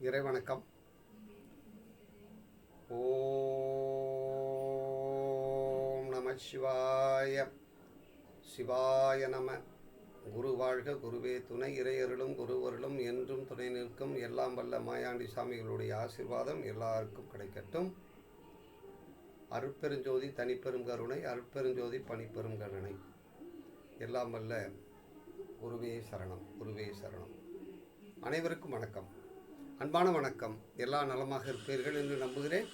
இறைவணக்கம். ஓம் நம சிவாய. சிவாய நம. குரு வாழ்க, குருவே துணை. இறையருளும் குருவருளும் என்றும் துணை நிற்கும் எல்லாம் வல்ல மாயாண்டி சாமிகளுடைய ஆசீர்வாதம் எல்லாருக்கும் கிடைக்கட்டும். அருட்பெருஞ்சோதி தனிப்பெரும் கருணை, அருட்பெருஞ்சோதி பணிப்பெரும் கருணை. எல்லாம் வல்ல குருவே சரணம், குருவே சரணம். அனைவருக்கும் வணக்கம், அன்பான வணக்கம். எல்லா நலமாக இருப்பீர்கள் என்று நம்புகிறேன்.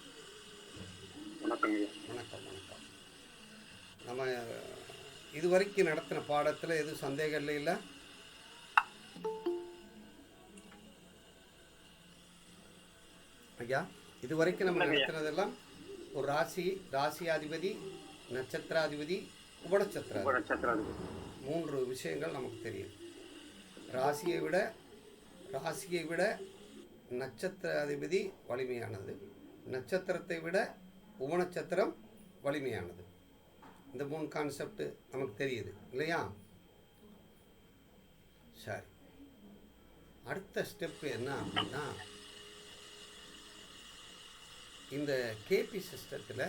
வணக்கம் வணக்கம் வணக்கம். நம்ம இதுவரைக்கும் நடத்தின பாடத்தில் எதுவும் சந்தேகம் இல்லை? ஐயா, இதுவரைக்கும் நம்ம நடத்தினதெல்லாம் ஒரு ராசியாதிபதி, நட்சத்திராதிபதி, உபநட்சத்திராதிபதி, 3 விஷயங்கள் நமக்கு தெரியும். ராசியை விட நட்சத்திராதிபதி வலிமையானது, நட்சத்திரத்தை விட உபநட்சத்திரம் வலிமையானது. இந்த 3 கான்செப்ட் நமக்கு தெரியுது இல்லையா? சரி, அடுத்த ஸ்டெப் என்ன அப்படின்னா, இந்த கேபி சிஸ்டத்தில்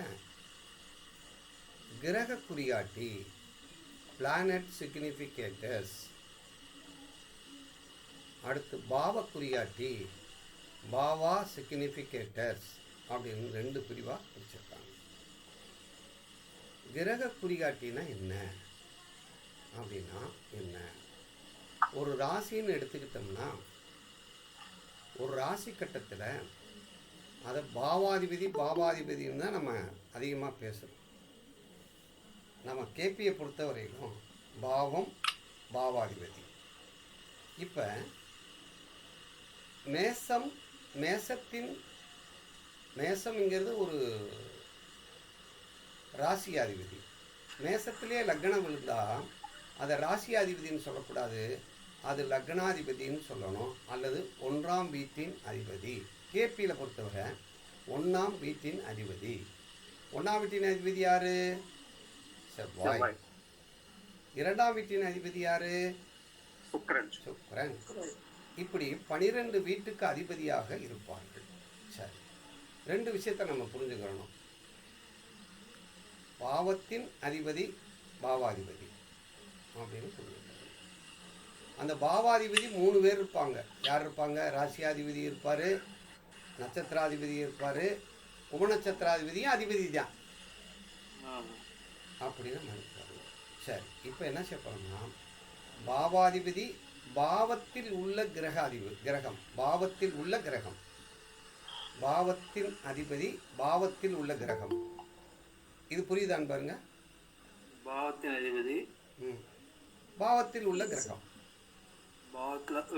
கிரக குறிகாட்டி, பிளானட் சிக்னிஃபிகேட்டர்ஸ், அடுத்து பாவ குறிகாட்டி, பாவா சிக்னிஃபிகேட்டர்ஸ் அப்படின்னு 2 பிரிவாக பிரிச்சிருக்காங்க. கிரக குறிகாட்டினா என்ன அப்படின்னா என்ன? ஒரு ராசின்னு எடுத்துக்கிட்டோம்னா, ஒரு ராசி கட்டத்தில் அதை பாவாதிபதின்னு தான் நம்ம அதிகமாக பேசுகிறோம். நம்ம கேபியை பொறுத்த வரையிலும் பாவம், பாவாதிபதி. இப்போ மேசம்ங்கிறது ஒரு ராசியாதிபதி. மேசத்திலே லக்னம் விழுந்தால் அதை ராசியாதிபதினு சொல்லக்கூடாது, அது லக்னாதிபதினு சொல்லணும், அல்லது 1ஆம் வீட்டின் அதிபதி. கேபியில் பொறுத்தவரை 1ஆம் வீட்டின் அதிபதி. 1ஆம் வீட்டின் அதிபதி யாரு? செவ்வாய். 2ஆம் வீட்டின் அதிபதி யாரு? சுக்கிரன். இப்படி 12 வீட்டுக்கு அதிபதியாக இருப்பார்கள். சரி, 2 விஷயத்தை நம்ம புரிஞ்சுக்கணும். பாவத்தின் அதிபதி பாவாதிபதி அப்படின்னு புரிஞ்சுக்கணும். அந்த பாவாதிபதி 3 பேர் இருப்பாங்க. யார் இருப்பாங்க? ராசியாதிபதி இருப்பார், நட்சத்திராதிபதி இருப்பார், உபநட்சத்திராதிபதியும் அதிபதி தான் அப்படின்னு நினைப்பாரு. சரி, இப்போ என்ன செய்யப்படும்னா, பாவாதிபதி பாவத்தில் உள்ள கிரகம், பாவத்தில் உள்ள கிரகம், பாவத்தின் அதிபதி பாவத்தில் உள்ள கிரகம். இது புரியுதான்னு பாருங்க. பாவத்தின் அதிபதி பாவத்தில் உள்ள கிரகம்.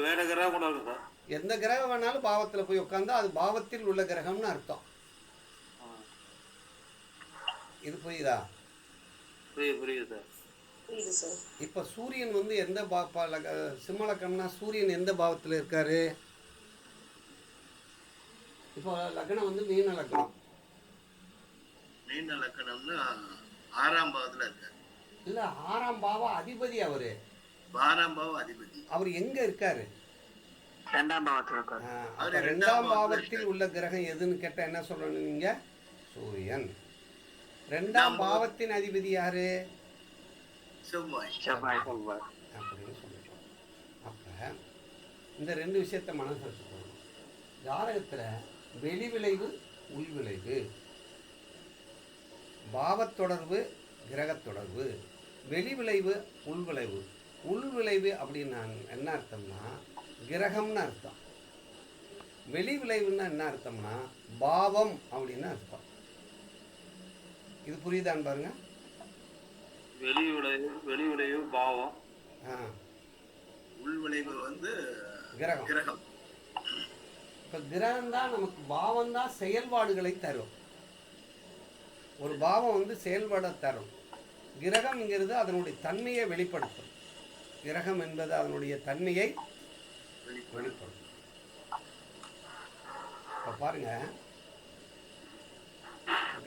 வேற கிரகம் கூட இருக்கா? எந்த கிரகம் வேணாலும் பாவத்தில் போய் உட்காந்தா அது பாவத்தில் உள்ள கிரகம்னு அர்த்தம். இது புரியுதா? புரியுது. இப்போ சூரியன் வந்து எந்த சிம்மலக்கணம்னா சூரியன் எந்த பாவத்தில் இருக்காரு? இப்போ லக்னம் வந்து மீன லக்னம். மீன லக்னம்னா 6ஆம் பாவத்தில் இருக்காரு. இல்ல, 6ஆம் பாவ அதிபதி அவரு. 6ஆம் பாவ அதிபதி அவர் எங்க இருக்காரு? 2ஆம் பாவத்தில் இருக்காரு. 2ஆம் பாவத்தில் உள்ள கிரகம் எதுன்னு கேட்டா என்ன சொல்லணும் நீங்க? சூரியன். 2ஆம் பாவத்தின் அதிபதி யாரு? செவ்வாய் அப்படின்னு சொல்லிட்டோம். அப்ப இந்த 2 விஷயத்தை மனசு வச்சுக்கணும். ஜாதகத்துல வெளி விளைவு, உள் விளைவு, பாவத்தொடர்பு, கிரகத்தொடர்பு, வெளி விளைவு, உள்விளைவு. உள்விளைவு அப்படின்னு என்ன அர்த்தம்னா கிரகம்னு அர்த்தம். வெளி விளைவுன்னா என்ன அர்த்தம்னா பாவம் அப்படின்னு அர்த்தம். இது புரியுதான்னு பாருங்க. வெளி விளைவு பாவம், உள் விளைவு வந்து கிரகம். இப்போ கிரகம் தான் நமக்கு, பாவம் தான் செயல்பாடுகளை தரும். ஒரு பாவம் வந்து செயல்பாடை தரும். கிரகம்ங்கிறது அதனுடைய தன்மையை வெளிப்படுத்தும். கிரகம் என்பது அதனுடைய தன்மையை வெளிப்படுத்தும். இப்போ பாருங்க,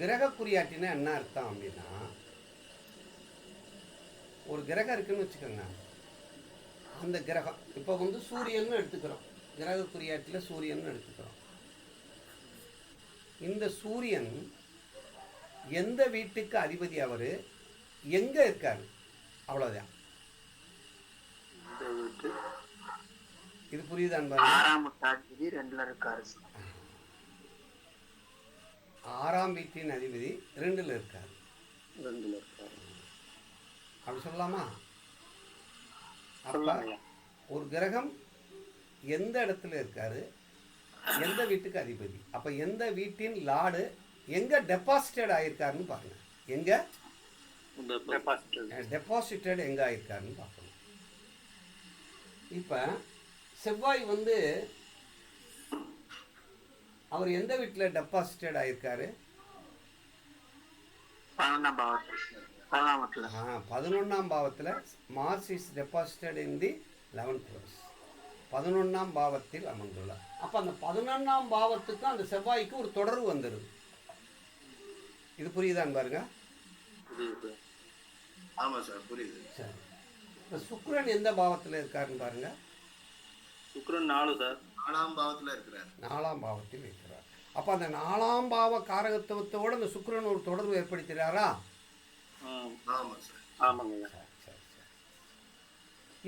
கிரக குறியாட்டினா என்ன அர்த்தம் அப்படின்னா, ஒரு கிரகம் இருக்குன்னு வச்சுக்கோங்க. அந்த கிரகம் இப்போ வந்து சூரியன் எடுத்துக்கிறோம். கிரக குறியாட்டில் சூரியன் எடுத்துக்கிறோம். இந்த சூரியன் எந்த வீட்டுக்கு அதிபதி, அவர் எங்கே இருக்காரு, அவ்வளோதான். இது புரியுதான் பாருங்க. 6ஆம் வீட்டின் அதிபதி 2ல் இருக்காரு. அப்படி சொல்லலாமா? அப்ப ஒரு கிரகம் எந்த இடத்துல இருக்காரு, எந்த வீட்டுக்கு அதிபதி, அப்ப எந்த வீட்டின் லார்டு எங்க டெபாசிட்டட் ஆயிருக்காருன்னு பாருங்க. எங்க டெபாசிட்டட் எங்க ஆயிருக்காருன்னு பார்க்கணும். இப்ப செவ்வாய் வந்து அவர் எந்த வீட்டில் டெபாசிட்டட் ஆயிருக்காரு? 11ஆம் பாவத்தில். Mars is deposited in the 11th house. 11ஆம் பாவத்தில் அமர்ந்துள்ளார். அப்போ அந்த 11ஆம் பாவத்துக்கு அந்த செவ்வாய்க்கு ஒரு தொடர்பு வந்துடுது. இது புரியுதான் பாருங்க. ஆமாம் சார், புரியுது. சரி, இப்போ சுக்கிரன் எந்த பாவத்தில் இருக்காருன்னு பாருங்க. சுக்கிரன் 4 சார், 4ஆம் பாவத்தில் இருக்கிறார். 4ஆம் பாவத்தில் இருக்கிறார். அப்போ அந்த 4ஆம் பாவ காரகத்துவத்தோடு அந்த சுக்கிரன் ஒரு தொடர்பு ஏற்படுத்துகிறாரா? ஆமாம் சார். ஆமாங்க. சரி.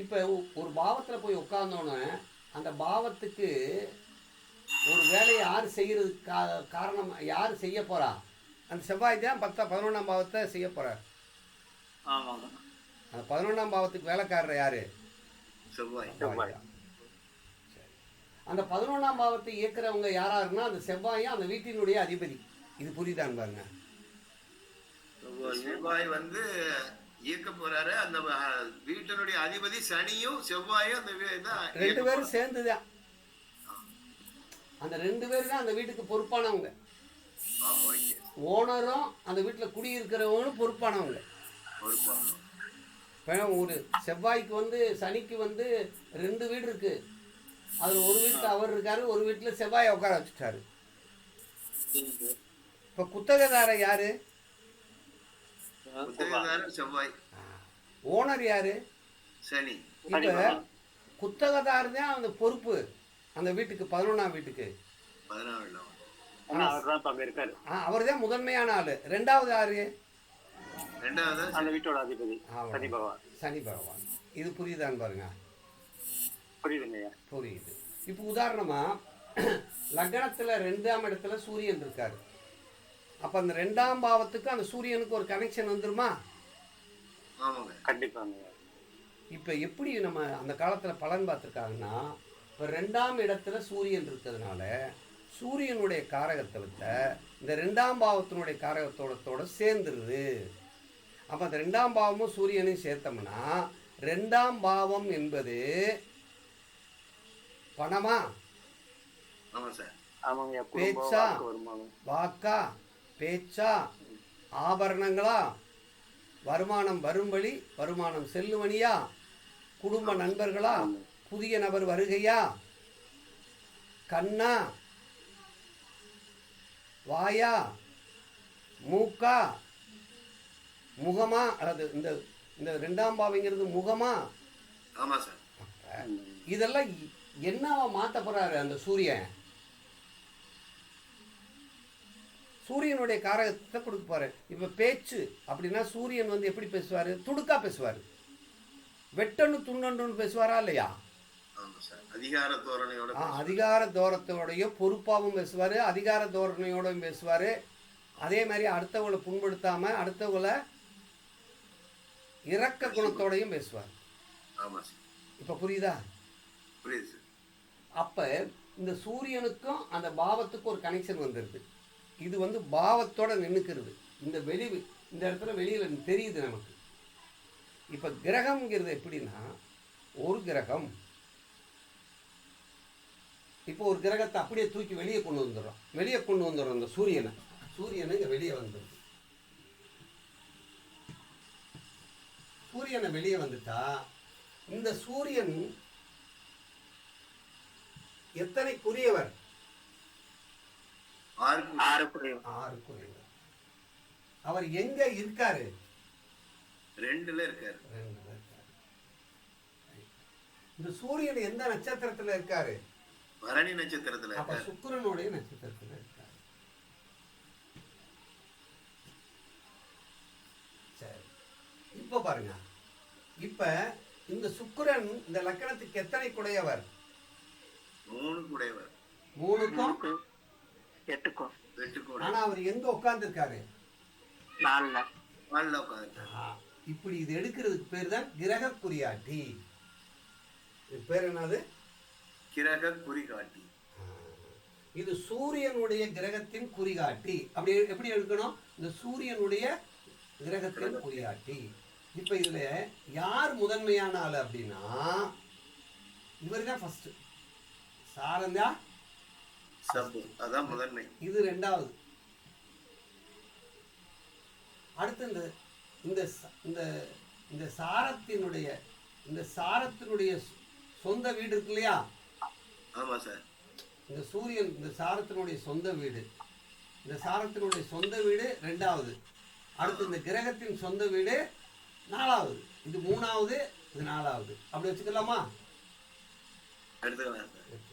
இப்போ ஒரு பாவத்தில் போய் உட்கார்ந்தோன்னே அந்த பாவத்துக்கு ஒரு வேலையை யார் செய்கிறது காரணம், யார் செய்ய போகிறா? அந்த செவ்வாய் தான் 11ஆம் பாவத்தை செய்ய போகிறார். ஆமாங்க. அந்த 11ஆம் பாவத்துக்கு வேலைக்காரர் யார்? செவ்வாய். சரி, அந்த 11ஆம் பாவத்தை இயக்குறவங்க யாராருன்னா அந்த செவ்வாயும் அந்த வீட்டினுடைய அதிபதி. இது புரியுதான் பாருங்க. செவ்வாய் வந்து இயக்க போறாரு. அந்த வீட்டினுடைய அதிபதி சனியும் செவ்வாயும் அந்த 2 பேரும் சேர்ந்துதான். அந்த 2 பேரும் தான் அந்த வீட்டுக்கு பொறுப்பானவங்க. ஓனரும் அந்த வீட்டில் குடியிருக்கிறவங்களும் பொறுப்பானவங்க. ஒரு செவ்வாய்க்கு வந்து சனிக்கு வந்து 2 வீடு இருக்கு. அதில் ஒரு வீட்டில் அவர் இருக்காரு, ஒரு வீட்டில் செவ்வாயை உட்கார வச்சுட்டாரு. இப்போ குத்தகைதாரர் யாரு? செவ்வாய். ஓனர் யாரு? சனி. இப்போ குத்தகைதாரர் தான் அந்த பொறுப்பு அந்த வீட்டுக்கு, 11ஆம் வீட்டுக்கு. அவர் தான் முதன்மையான ஆளு. 2வது யாரு? 2வது அந்த வீட்டோட அதிபதி சனி பகவான். இது புரியுதான்னு பாருங்க. புரியுது. இப்போ உதாரணமா லக்னத்துல 2ஆம் இடத்துல சூரியன் இருக்காரு. அப்ப அந்த 2ஆம் பாவத்துக்கு அந்த சூரியனுக்கு ஒரு கனெக்ஷன் வந்துருமா? கண்டிப்பாங்க. இப்ப எப்படி நம்ம அந்த காலத்துல பலன் பார்த்துருக்காங்கன்னா, இப்போ 2ஆம் இடத்துல சூரியன் இருக்கிறதுனால சூரியனுடைய காரகத்துவத்தை இந்த 2ஆம் பாவத்தினுடைய காரகத்தோட சேர்ந்துருது. அப்போ அந்த 2ஆம் பாவமும் சூரியனையும் சேர்த்தோம்னா 2ஆம் பாவம் என்பது பணமா, பேச்சா, வாக்கா, பேச்சா, ஆபரணங்களா, வருமானம் வரும் வழி, வருமானம் செல்லும் வழியா, குடும்ப நண்பர்களா, புதிய நபர் வருகையா, கண்ணா, வாயா, மூக்கா, முகமா, அதாவது இந்த இந்த 2ஆம் பாவங்கிறது முகமா? ஆமாம் சார். இதெல்லாம் என்னவா மாற்ற போறாரு அந்த சூரியன்? சூரியனுடைய காரகத்தை கொடுக்க போறாரு. இப்போ பேச்சு அப்படின்னா சூரியன் வந்து எப்படி பேசுவார்? துடுக்கா பேசுவார். வெட்டன்னு துண்ணன்னு பேசுவாரா இல்லையா? அதிகார தோரத்தோடைய பொறுப்பாகவும் பேசுவார், அதிகார தோரணையோடையும் பேசுவார். அதே மாதிரி அடுத்தவங்களை புண்படுத்தாமல் அடுத்தவங்களை இரக்க குணத்தோடையும் பேசுவார். இப்போ புரியுதா? புரியுது. அப்போ இந்த சூரியனுக்கும் அந்த பாவத்துக்கும் ஒரு கனெக்ஷன் வந்துடுது. இது வந்து பாவத்தோட நின்றுக்கிறது. இந்த இந்த இடத்துல வெளியில் தெரியுது நமக்கு. இப்போ கிரகம்ங்கிறது எப்படின்னா, ஒரு கிரகம் இப்போ ஒரு கிரகத்தை அப்படியே தூக்கி வெளியே கொண்டு வந்துடுறோம். இந்த சூரியனை இங்கே வெளியே வந்துடுது. சூரியனை வெளியே வந்துட்டா இந்த சூரியன் எத்தனைக்குரியவர்? 6க்குரியவர். அவர் எங்க இருக்காரு? 2ல இருக்காரு. இந்த சூரியன் எந்த நட்சத்திரத்துல இருக்காரு? பரணி நட்சத்திரத்துல அப்ப இருக்காரு. சுக்கிரனுடைய நட்சத்திரத்துல இருக்காரு. சரி, இப்ப பாருங்க. இப்ப இந்த சுக்கிரன் இந்த லக்கணத்துக்கு எத்தனை குடையவர்? 3 கூடையவர். 3க்கும் 8க்கும் 8 கூடை. ஆனா அவர் எங்க உட்கார்ந்து இருக்காரு? 4ல வால்ல உட்காந்து. இப்படி இது எடுக்கிறதுக்கு பேர் தான் கிரக குறியாட்டி. இது பேர் என்னது? கிரக குறிகாட்டி. இது சூரியனுடைய கிரகத்தின் குறிகாட்டி. அப்படி எப்படி எடுக்கணும்? இந்த சூரியனுடைய கிரகத்தின் குறிகாட்டி. இப்ப இதுல யார் முதன்மையான ஆளு அப்படின்னா இவர் தான் ஃபர்ஸ்ட். சாரந்தா சப்பு அதான் முதன்மை. இது ரெண்டாவது. அடுத்து இந்த இந்த இந்த இந்த சாரத்தினுடைய இந்த சாரத்தினுடைய சொந்த வீடு இருக்கு இல்லையா? ஆமா சார். இந்த சூரியன் இந்த சாரத்தினுடைய சொந்த வீடு, இந்த சாரத்தினுடைய சொந்த வீடு ரெண்டாவது. அடுத்து இந்த கிரகத்தின் சொந்த வீடு நாலாவது. இது மூணாவது, இது நாலாவது. அப்படி வச்சுக்கலாமா? எடுத்துக்கலாம் சார்.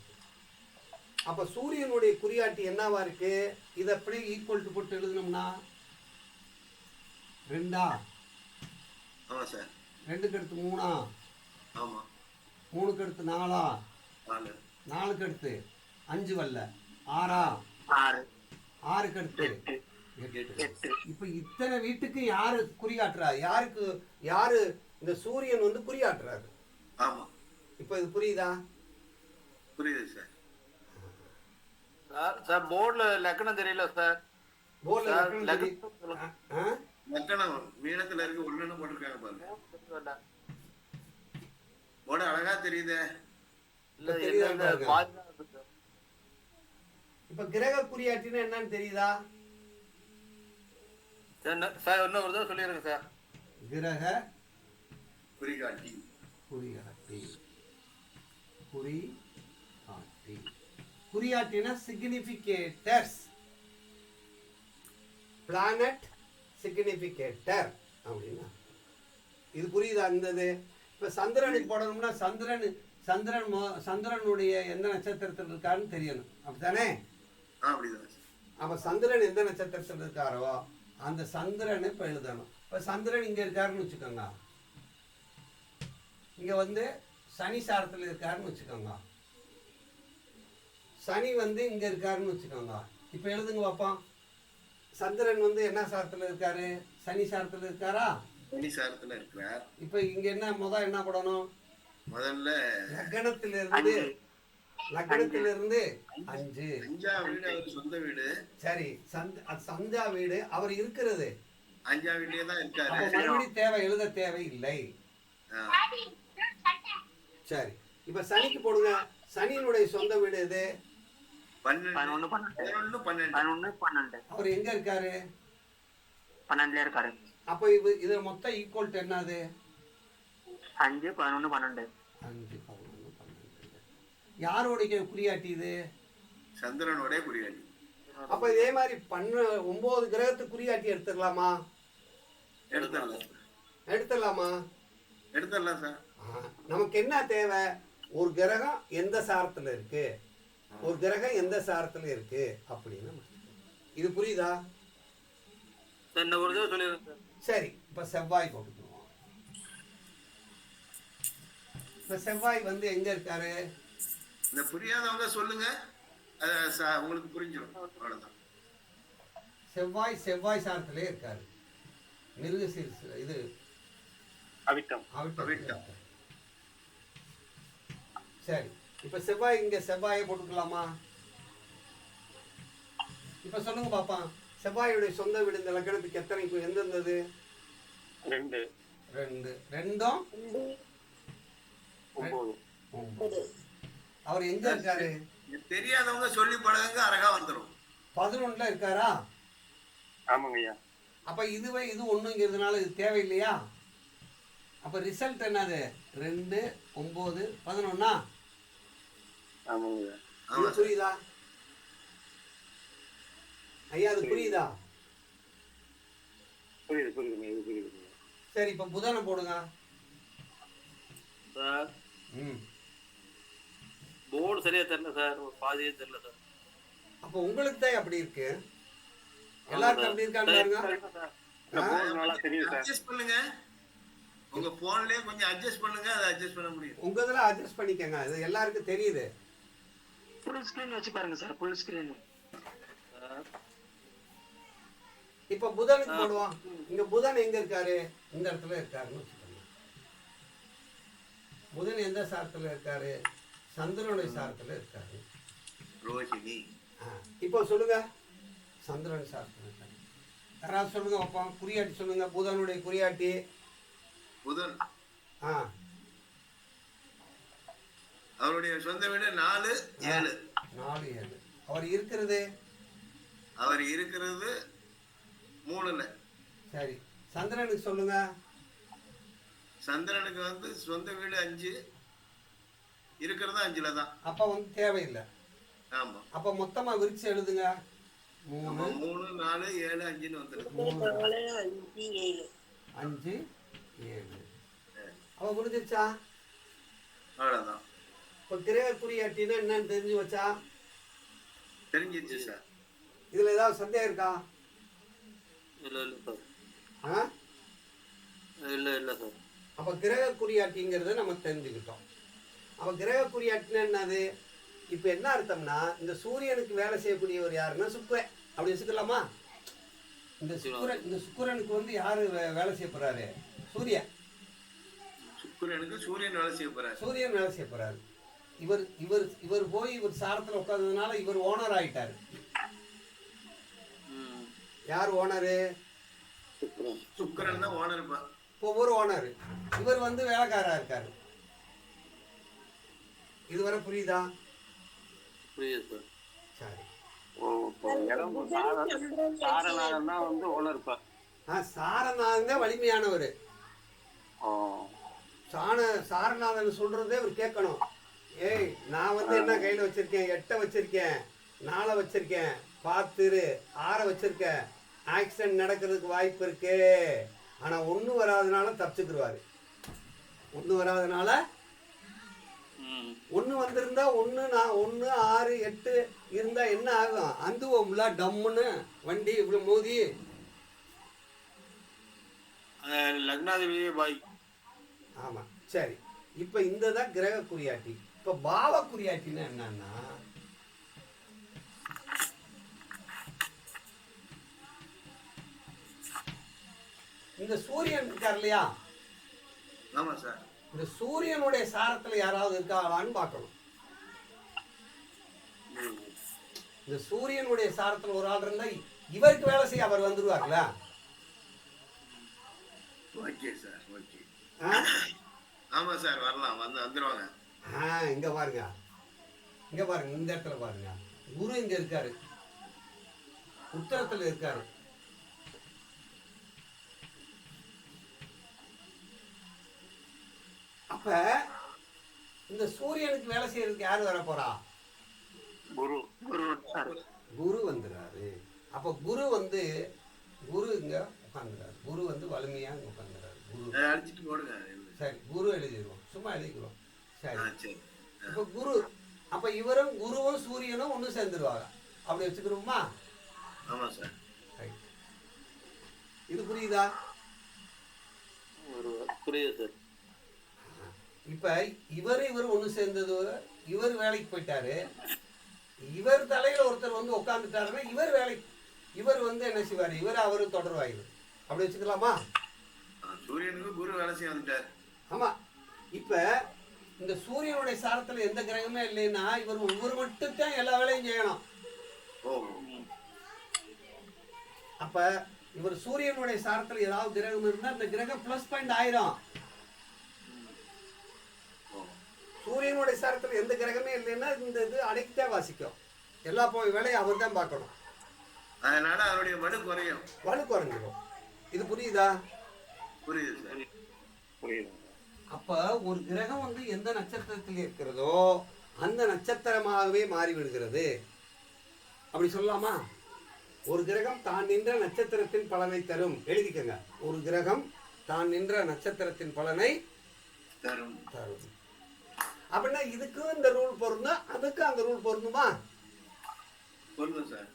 அப்ப சூரியனுடைய குறியாட்டி என்னவா இருக்கு? இதை அப்படியே ஈக்குவல் டு போட்டு எழுதணும்னா 2 ஆமா சார். 2க்கு அடுத்து 3, ஆமா 3க்கு அடுத்து 4, 4 4க்கு அடுத்து 5 வரல 6, 6 6க்கு அடுத்து 8 இப்ப இத்தனை வீட்டுக்கு யாரு குறியாட்டுறா? யாரு இந்த சூரியன் வந்து குறியாட்டுறாரு? ஆமா இப்ப இது புரியுதா? புரியுது சார். சார் போர்டுல லக்கணம் தெரியல சார். போர்ட்ல சார், லக்கணம் மீனத்துல இருக்கு. ஒண்ணுன்னு போட்டிருக்காங்க பாருங்க. போட அழகா தெரியுதே. இல்ல தெரியுதா என்ன பாருங்க. பாதிதான் இருக்கு சார். இப்ப கிரக குறியாட்டினா என்னன்னு தெரியுதா? சார் இன்னும் ஒரு தடவை சொல்லிடுங்க சார். கிரக குறிகாட்டி. குறியாட்டி. குறியாட்டி. குறியாட்டினா சிக்னிஃபிகேட்டர்ஸ். பிளானட் சிக்னிஃபிகேட்டர் அப்படின்னா இது புரியுதா? இருந்தது. இப்ப சந்திரனுக்கு போடணும்னா சந்திரனுடைய எந்த நட்சத்திரத்தில் இருக்காருன்னு தெரியணும். அப்படித்தானே? அப்படிதான் சார். அப்ப சந்திரன் எந்த நட்சத்திரத்தில் இருக்காரோ அந்த சந்திரனை இப்ப எழுதணும். இப்ப சந்திரன் இங்க இருக்காருன்னு வச்சுக்கோங்க. இங்க வந்து சனி சாரத்தில் இருக்காருன்னு வச்சுக்கோங்க. சனி வந்து இங்க இருக்காருன்னு வச்சுக்கோங்க. இப்ப எழுதுங்க பாப்போம். சந்திரன் வந்து என்ன சாரத்தில் இருக்காரு? சனி சாரத்தில் இருக்காரா? சனி சாரத்துல இருக்கிறார். இப்ப இங்க என்ன என்ன போடணும்? முதல்ல லக்னத்திலிருந்து 5. 5ஆம் வீடு அவர் சொந்த வீடு. சரி, சந்தா வீடு அவர் இருக்கிறது 5ஆம் வீட்லயே தான் இருக்காரு. அப்ப மறுபடியும் எழுத தேவை இல்லை. ஆ. சரி, இப்ப சனிக்கு போடுங்க. சனியினுடைய சொந்த வீடு இது 11 11 12 12 அவர் எங்க இருக்காரு? 12ல இருக்காரு. அப்ப இது மொத்தம் ஈக்குவல் டு என்னது? 5 11 12 5 11 12. யாரோடைய குறியாட்டி இது? சந்திரனோட குறிகாட்டி. அப்ப இதே மாதிரி 9 கிரகத்துக்கு குறியாட்டி எடுத்துடலாமா? எடுத்துடலாம் சார். நமக்கு என்ன தேவை? ஒரு கிரகம் எந்த சாரத்துல இருக்கு, ஒரு கிரகம் எந்த சாரத்துல இருக்கு அப்படின்னு. இது புரியுதா? ஒரு தடவை சொல்லிடுங்க சார். சரி, இப்ப செவ்வாய் போட்டுக்குவோம். இப்ப செவ்வாய் வந்து எங்க இருக்காரு? இந்த புரியாதவங்க சொல்லுங்க, உங்களுக்கு புரிஞ்சிடும். அவ்வளவுதான். செவ்வாய் சாரத்திலே இருக்காரு. மிருகசீரிஷ இது அவிட்டம். சரி, இப்ப செவ்வாயை போட்டுக்கலாமா? இப்ப சொல்லுங்க பாப்பா. செவ்வாயுடைய சொந்த வீடு இந்த லக்னத்துக்கு எத்தனை எந்தெந்தது? 2 2ம் 9. அவர் எங்க இருக்காரு? தெரியாதவங்க சொல்லி பழகுங்க, அழகா வந்துடும். 11ல இருக்காரா? ஆமாங்க ஐயா. அப்ப இது ஒண்ணுங்கிறதுனால இது தேவையில்லையா? அப்ப ரிசல்ட் என்னது? 2 9 11. ஆமாங்க ஐயா. இது புரியுதா ஐயா? அது புரியுதா? புரியுது. சரி, இப்ப புதனை போடுங்க. சார் ம் போர்டு சரியா தெரியல சார், ஒரு பாதியே தெரியல சார். அப்போ உங்களுக்கு தான் அப்படி இருக்கு, எல்லாருக்கும் அப்படி இருக்கான்னு பாருங்க. இந்த போர்டு நல்லா தெரியும் சார். அட்ஜஸ்ட் பண்ணுங்க, உங்க போன்லயே கொஞ்சம் அட்ஜஸ்ட் பண்ணுங்க, அதை அட்ஜஸ்ட் பண்ண முடியும். உங்க இதில் அட்ஜஸ்ட் பண்ணிக்கங்க, இது எல்லாருக்கும் தெரியுது. ஃபுல் ஸ்கிரீன் வச்சு பாருங்க சார், ஃபுல் ஸ்கிரீன். இப்போ புதனுக்கு போடுவோம். இங்க புதன் எங்க இருக்காரு? இந்த இடத்துல இருக்காருன்னு வச்சுக்கோங்க. புதன் எந்த சாரத்துல இருக்காரு? சந்திரனுடைய சாரத்துல இருக்காரு. ரோஹிணி. இப்போ சொல்லுங்க, சந்திரன் சாரத்துல இருக்காரு. யாராவது சொல்லுங்க பார்ப்போம், குறியாட்டி சொல்லுங்க, புதனுடைய குறியாட்டி. புதன் ஆ, அவருடைய சொந்த வீடு 4 7. 4 7. அவர் இருக்கிறது அவர் இருக்கிறது 3ல. சரி. சந்திரனுக்கு சொல்லுங்க. சந்திரனுக்கு வந்து சொந்த வீடு 5, இருக்கிறது 5ல தான். அப்ப வந்து தேவையில்லை. ஆமா, அப்ப மொத்தமா விரிச்சு எழுதுங்க. 3 3 4 7 5ன்னு வந்துருக்கு. 5 7. அவ முடிஞ்சிருச்சா? அவ்வளவுதான், இப்போ கிரக குறியாட்டினா என்னன்னு தெரிஞ்சு வச்சா தெரிஞ்சிருச்சு சார். இதுல ஏதாவது சந்தேகம் இருக்கா? இல்ல இல்ல சார், ஆ? இல்ல சார். அப்ப கிரக குறியாட்டிங்கிறத நம்ம தெரிஞ்சுக்கிட்டோம். அப்ப கிரக குறியாட்டினா என்னது? இப்ப என்ன அர்த்தம்னா, இந்த சூரியனுக்கு வேலை செய்யக்கூடியவர் யாருன்னா சுக்கிரன், அப்படி வச்சுக்கலாமா? இந்த சுக்கிரனுக்கு வந்து யாரு வேலை செய்ய போறாரு? சூரியன். சுக்கிரனுக்கு சூரியன் வேலை செய்ய போறாரு. சூரியன் வேலை செய்ய போறாரு. இவர் இவர் இவர் போய் இவர் சாரத்துல உட்கார்ந்ததுனால இவர் ஓனர் ஆயிட்டாரு. யார் ஓனரு? சுக்கிரன் தான் ஓனர். இப்போ ஒரு ஓனர், இவர் வந்து வேலைக்காரா இருக்காரு. இதுவரை புரியுதா? புரியுது சார். சரி. இடம் சாரநாதன் தான் வந்து ஓனர். சாரநாதன் தான் வலிமையானவர். சாரநாதன் சொல்றதே அவர் கேட்கணும். ஏய், நான் வந்து என்ன கையில வச்சிருக்கேன்? 8 வச்சிருக்கேன், 4 வச்சிருக்கேன், பார்த்துரு, 6 வச்சிருக்கேன். ஆக்சிடென்ட் நடக்கிறதுக்கு வாய்ப்பு இருக்கு. ஆனா 1 வராதனால தப்பிச்சுக்குருவாரு. 1 வராதனால 1 வந்திருந்தா 1 6 8 இருந்தா என்ன ஆகும்? அந்துவோம்ல டம்முன்னு வண்டி இப்படி மோதி. லக்னாதிபதி பாய். ஆமா, சரி. இப்ப இந்த தான் கிரக குறியாட்டி. இப்ப பாவ குறியாட்டின்னா என்னன்னா, இந்த சூரியன் இருக்கார் இல்லையா? ஆமா சார். இந்த சூரியனுடைய சாரத்துல யாராவது இருக்காங்களான்னு பார்க்கணும். இந்த சூரியனுடைய சாரத்துல ஒரு ஆள் இருந்தா இவருக்கு வேலை செய்ய அவர் வந்துருவார்ல. Okay sir, okay. ஆமா சார், வரலாம், வந்துருவாங்க. இங்க பாருங்க, இங்க பாருங்க, இந்த இடத்துல பாருங்க. குரு இங்க இருக்காரு, உத்தரத்துல இருக்காரு. அப்ப இந்த சூரியனுக்கு வேலை செய்யறதுக்கு யாரு வர போறா? குரு. குரு வந்துறாரு. அப்ப குரு வந்து குரு இங்க உட்காந்துறாரு. குரு வந்து வலிமையா இங்க உட்காந்துறாரு. குரு அடிச்சுட்டு போடுங்க. சரி, குரு எழுதிடுவோம், சும்மா எழுதிக்கிறோம். சரி. சரி. இப்ப குரு, அப்ப இவரும் குருவும் சூரியனும் ஒண்ணு சேர்ந்துருவாங்க. அப்படி வச்சுக்கிறோமா? ஆமா சார். இது புரியுதா? புரியுது சார். இப்ப இவர் ஒண்ணு சேர்ந்தது, இவர் வேலைக்கு போயிட்டாரு. இவர் தலையில ஒருத்தர் வந்து உட்காந்துட்டாருன்னா இவர் வந்து என்ன செய்வாரு? இவர் அவரு தொடர்வாயிரு. அப்படி வச்சுக்கலாமா? சூரியனுக்கு குரு வேலை செய்ய வந்துட்டார். ஆமா. இப்ப இந்த சூரியனுடைய சாரத்துல எந்த கிரகமே இல்லைன்னா இவர் மட்டும் தான் எல்லா வேலையும் செய்யணும். அப்ப இவர் சூரியனுடைய சாரத்துல ஏதாவது கிரகம் இருந்தா இந்த கிரகம் பிளஸ் பாயிண்ட் ஆயிரும். சூரியனுடைய சாரத்துல எந்த கிரகமே இல்லைன்னா இந்த இது அடைக்கத்தே வாசிக்கும். எல்லா வேலையும் அவர் தான் பார்க்கணும். அதனால அவருடைய வலு குறையும். வலு குறைஞ்சிடும். இது புரியுதா? புரியுது சார், புரியுது. அப்ப ஒரு கிரகம் வந்து எந்த நட்சத்திரத்தில் இருக்கிறதோ அந்த நட்சத்திரமாகவே மாறிவிடுகிறது. அப்படி சொல்லலாமா? ஒரு கிரகம் தான் நின்ற நட்சத்திரத்தின் பலனை தரும். எழுதிக்கங்க. ஒரு கிரகம் தான் நின்ற நட்சத்திரத்தின் பலனை தரும். அப்படின்னா இதுக்கும் இந்த ரூல் பொருந்தும், அதுக்கும் அந்த ரூல் பொருந்துமா? பொருந்தும் சார்.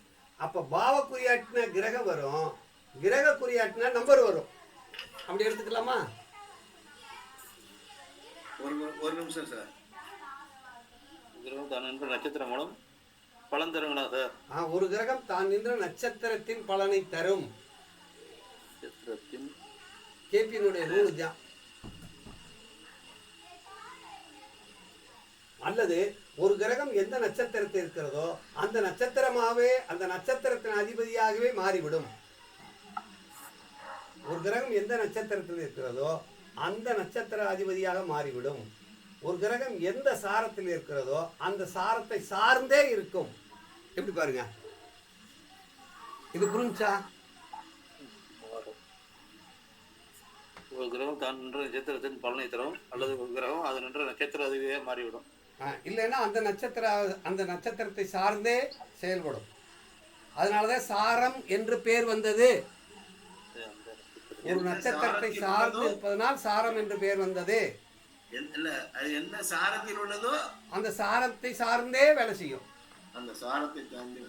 அப்ப பாவ குறியாட்டின கிரகம் வரும், கிரக குறியாட்டின நம்பர் வரும். அப்படி எடுத்துக்கலாமா? ஒரு நிமிஷம் சார். கிரகம் தான் நின்ற நட்சத்திரம் மூலம் பலன் தருங்களா சார்? ஒரு கிரகம் தான் நின்ற நட்சத்திரத்தின் பலனை தரும். நட்சத்திரத்தின் கேபியினுடைய ரூல் தான். அல்லது ஒரு கிரகம் எந்த நட்சத்திரத்தில் இருக்கிறதோ அந்த நட்சத்திரமாகவே, அந்த நட்சத்திரத்தின் அதிபதியாகவே மாறிவிடும். ஒரு கிரகம் எந்த நட்சத்திரத்தில் இருக்கிறதோ அந்த நட்சத்திர அதிபதியாக மாறிவிடும். ஒரு கிரகம் எந்த சாரத்தில் இருக்கிறதோ அந்த சாரத்தை சார்ந்தே இருக்கும். எப்படி பாருங்க, இது புரிஞ்சா? ஒரு கிரகம் தான் நின்ற நட்சத்திரத்தின் பலனை தரும், அல்லது ஒரு கிரகம் அது நின்ற நட்சத்திர அதிபதியே மாறிவிடும். இல்லைன்னா அந்த நட்சத்திரத்தை சார்ந்தே செயல்படும். அதனாலதான் சாரம் என்று பேர் வந்தது. ஒரு நட்சத்திரத்தை சார்ந்து இருப்பதனால் சாரம் என்று பேர் வந்தது. இல்ல, அது என்ன சாரத்தில் உள்ளதோ அந்த சாரத்தை சார்ந்தே வேலை செய்யும். அந்த சாரத்தை தாண்டி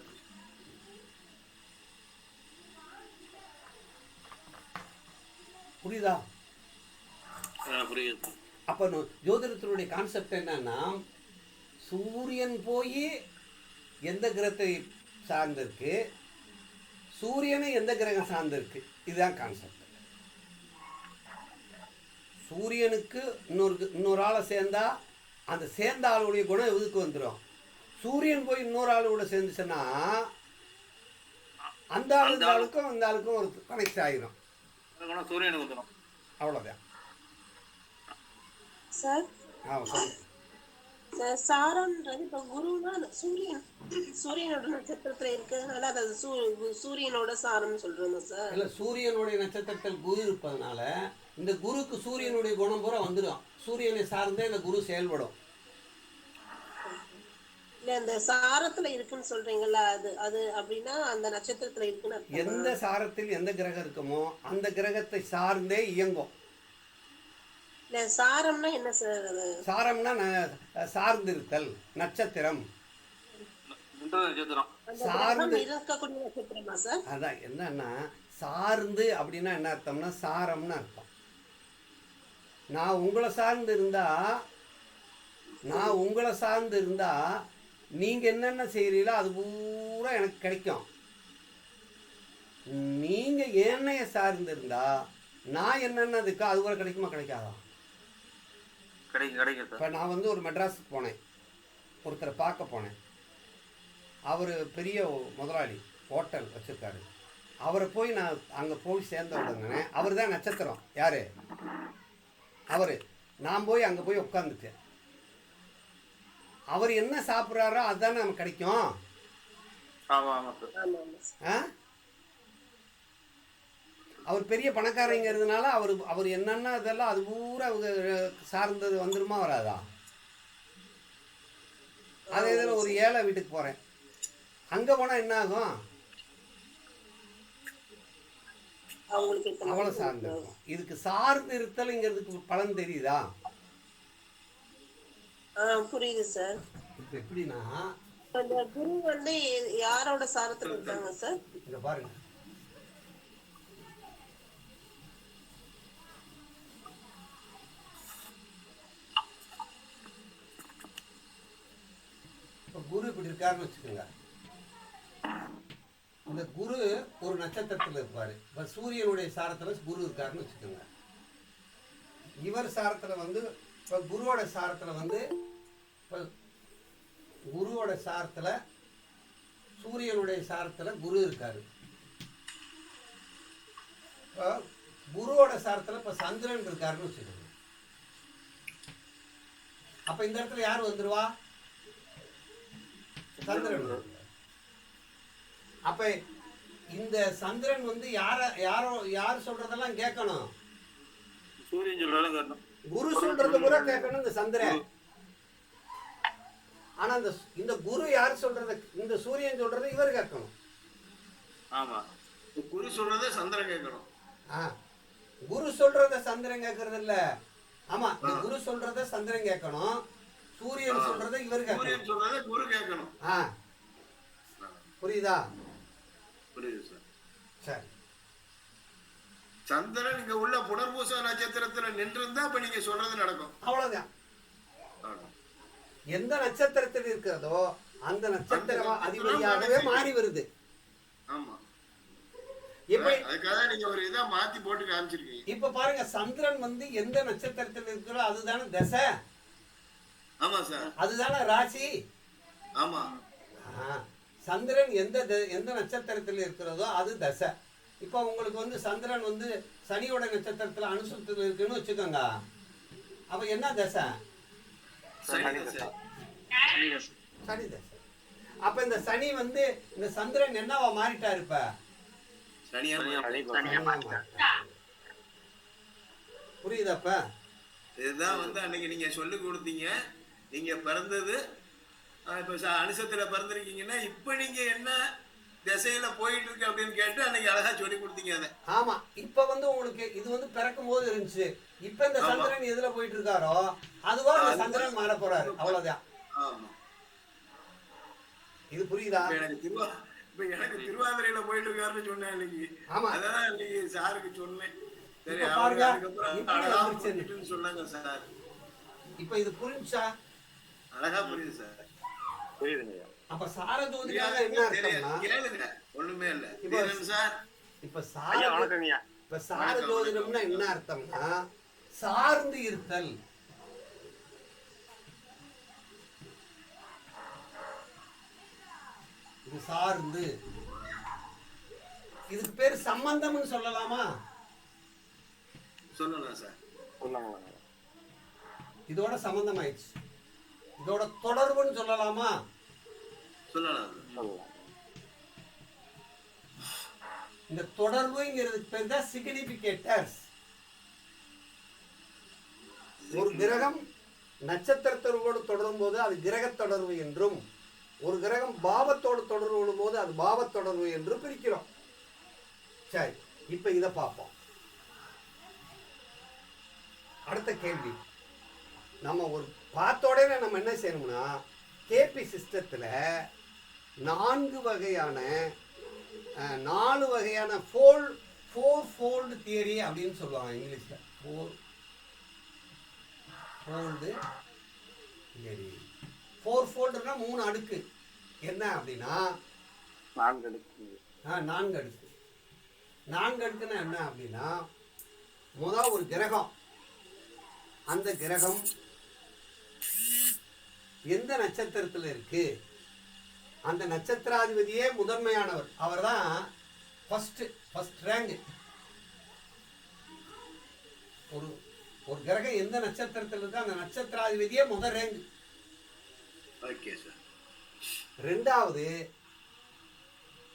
புரியுதா? புரியுது. அப்ப ஜோதிடத்தினுடைய கான்செப்ட் என்னன்னா, சூரியன் போய் எந்த கிரகத்தை சார்ந்திருக்கு, சூரியனை எந்த கிரகம் சார்ந்திருக்கு, இதுதான் கான்செப்ட். சூரியனுக்கு இன்னொரு ஆளை சேர்ந்தா அந்த சேர்ந்த ஆளுடைய குணம் எதுக்கு வந்துடும். சூரியன் போய் இன்னொரு ஆளு கூட சேர்ந்துச்சுன்னா அந்த ஆளுக்கும் இந்த ஆளுக்கும் ஒரு கனெக்ட் ஆகிடும். சூரியனுக்கு வந்துடும், அவ்வளோதான். சார் சொல்லு. சாரம்ன்றது இப்போ குருனா சூரியனோட நட்சத்திரத்துல இருக்கிறதுனால அது சூரியனோட சாரம் சொல்றோமா சார்? இல்ல, சூரியனுடைய நட்சத்திரத்தில் குரு இருப்பதனால இந்த குருக்கு சூரியனுடைய குணம் பூரா வந்துடும். சூரியனை சார்ந்தே இந்த குரு செயல்படும். இல்ல, இந்த சாரத்துல இருக்குன்னு சொல்றீங்கல்ல, அது அது அப்படின்னா அந்த நட்சத்திரத்துல இருக்குன்னு எந்த சாரத்தில் எந்த கிரகம் இருக்குமோ அந்த கிரகத்தை சார்ந்தே இயங்கும். சாரம்னா என்ன சார்? சாரம்னா சார்ந்திருத்தல், நட்சத்திரம் சார்ந்து இருக்கக்கூடிய நட்சத்திரமா சார்? அதான் என்னன்னா, சார்ந்து அப்படின்னா என்ன அர்த்தம்னா சாரம்னு அர்த்தம். நான் உங்களை சார்ந்து இருந்தா நீங்க என்னென்ன செய்யறீங்களோ அது பூரா எனக்கு கிடைக்கும். நீங்க என்னைய சார்ந்து இருந்தா நான் என்னென்ன இருக்கோ அது கூட கிடைக்குமா கிடைக்காதா? இப்போ நான் வந்து ஒரு மெட்ராஸுக்கு போனேன், ஒருத்தரை பார்க்க போனேன். அவர் பெரிய முதலாளி, ஹோட்டல் வச்சுருக்காரு. அவரை போய் நான் அங்கே போய் சேர்ந்த உடனே அவர் தான் நட்சத்திரம். யார் அவர்? நான் போய் அங்கே போய் உட்காந்துட்டேன். அவர் என்ன சாப்பிட்றாரோ அதுதானே நமக்கு கிடைக்கும். அவர் பெரிய பணக்காரங்கிறதுனால அவர் என்னென்ன இதெல்லாம் அது பூரா சார்ந்தது வந்துருமா வராதா? அதே இதில் ஒரு ஏழை வீட்டுக்கு போகிறேன், அங்கே போனால் என்ன ஆகும்? அவ்வளோ சார்ந்து இருக்கும். இதுக்கு சார்ந்து இருத்தல்ங்கிறதுக்கு பலன் தெரியுதா? புரியுது சார். இப்போ எப்படின்னா, அந்த குரு வந்து யாரோட சாரத்துல இருக்காங்க சார்? இங்க பாருங்க, குரு இப்படி இருக்காருன்னு வச்சுக்கோங்க. இந்த குரு ஒரு நட்சத்திரத்தில் இருப்பாரு. இப்போ சூரியனுடைய சாரத்தில் குரு இருக்காருன்னு வச்சுக்கோங்க. இவர் சாரத்தில் வந்து இப்போ குருவோட சாரத்தில் வந்து இப்போ குருவோட சாரத்தில் சூரியனுடைய சாரத்தில் குரு இருக்காரு. இப்போ குருவோட சாரத்தில் இப்போ சந்திரன் இருக்காருன்னு வச்சுக்கோங்க. அப்போ இந்த இடத்துல யார் வந்துருவா? சந்திரன். அப்ப இந்த சந்திரன் வந்து யார் சொல்றதெல்லாம் கேட்கணும்? சூரியன் சொல்றதெல்லாம் கேட்கணும். குரு சொல்றது கூட கேட்கணும் இந்த சந்திரன். ஆனா இந்த குரு யார் சொல்றது, இந்த சூரியன் சொல்றது இவர் கேட்கணும். ஆமா, குரு சொல்றத சந்திரன் கேட்கணும். குரு சொல்றத சந்திரன் கேட்கறது இல்ல. ஆமா, இந்த குரு சொல்றத சந்திரன் கேட்கணும். சூரியன் சொல்றதை இவர் கேட்கணும். சூரியன் சொல்றதை குரு கேட்கணும். ஆ, புரியுதா? புரியுது சார். சரி. சந்திரன் இங்க உள்ள புனர்பூச நட்சத்திரத்துல நின்றிருந்தா அப்ப நீங்க சொல்றது நடக்கும். அவ்வளவுதான். ஆமா. எந்த நட்சத்திரத்தில் இருக்கிறதோ அந்த நட்சத்திர அதிபதியாகவே மாறி வருது. ஆமா. எப்படி? அதுக்காக நீங்க ஒரு இதா மாத்தி போட்டு காமிச்சிருக்கீங்க. இப்ப பாருங்க, சந்திரன் வந்து எந்த நட்சத்திரத்தில் இருக்கிறோ அதுதானே தசை, ஆமா சார். அதுதானே ராசி. ஆமா. சந்திரன் எந்த நட்சத்திரத்தில் இருக்கிறதோ அது தசை. இப்போ உங்களுக்கு வந்து சந்திரன் வந்து சனியோட நட்சத்திரத்துல அனுசத்தில் இருக்குன்னு வச்சுக்கோங்க, அப்ப என்ன தசை? சரி சார். சனி தசை. அப்ப இந்த சனி வந்து இந்த சந்திரன் என்னவா மாறிட்டாரு? இப்ப புரியுதாப்ப? இதுதான் வந்து அன்னைக்கு நீங்க சொல்லி கொடுத்தீங்க. நீங்க பிறந்தது இப்ப அனுசத்துல பிறந்திருக்கீங்கன்னா இப்ப நீங்க என்ன திசையில போயிட்டு இருக்கு அப்படின்னு கேட்டு அன்னைக்கு அழகா சொல்லி கொடுத்தீங்க அதை. ஆமா. இப்ப வந்து உங்களுக்கு இது வந்து பிறக்கும் போது இருந்துச்சு. இப்ப இந்த சந்திரன் எதுல போயிட்டு இருக்காரோ அதுவா இந்த சந்திரன் மாற போறாரு. அவ்வளவுதான். ஆமா. இது புரியுதா? எனக்கு திருவாதிரையில போயிட்டு இருக்காருன்னு சொன்னேன் அன்னைக்கு. அதான் அன்னைக்கு சாருக்கு சொன்னேன். சரி, அதுக்கப்புறம் சொன்னாங்க சார். இப்ப இது புரிஞ்சா? அழகா புரியுது சார். புரியுதுங்க. அப்ப சாரஜோதிக்காக என்ன அர்த்தம்னா கேளுங்க, ஒண்ணுமே இல்ல சார். இப்ப சாரஜோதிடம்னா என்ன அர்த்தம்னா சார்ந்து இருத்தல். இது சார்ந்து, இதுக்கு பேர் சம்பந்தம்னு சொல்லலாமா? சொல்லலாம் சார். இதோட சம்பந்தம் ஆயிடுச்சு. இதோட தொடர்புன்னு சொல்லலாமா? சொல்லலாம். இந்த தொடர்புங்கிறதுக்கு பேர் தான் சிக்னிபிகேட்டர்ஸ். ஒரு கிரகம் நட்சத்திரத்தோடு தொடரும் போது அது கிரக தொடர்பு என்றும், ஒரு கிரகம் பாவத்தோடு தொடர்பு கொள்ளும் போது அது பாவ தொடர்பு என்று பிரிக்கிறோம். சரி, இப்ப இதை பார்ப்போம். அடுத்த கேள்வி, நம்ம ஒரு பார்த்தோட நம்ம என்ன செய்யணும்னா கேபி சிஸ்டத்தில் 4 வகையான ஃபோர் ஃபோல்டு தியரி அப்படின்னு சொல்லுவாங்க இங்கிலீஷ்ல. ஃபோர் ஃபோல்டுனா 3 அடுக்கு. என்ன அப்படின்னா 4 அடுக்கு. 4 அடுக்கு. 4 அடுக்குன்னா என்ன அப்படின்னா, முதல் ஒரு கிரகம், அந்த கிரகம் எந்த நட்சத்திரத்தில் இருக்கு, அந்த நட்சத்திராதிபதியே முதன்மையானவர், அவர் தான் ஃபர்ஸ்ட் ரேங்க். ஒரு கிரகம் எந்த நட்சத்திரத்தில் இருக்கு அந்த நட்சத்திராதிபதியே முதல் ரேங்க். ரெண்டாவது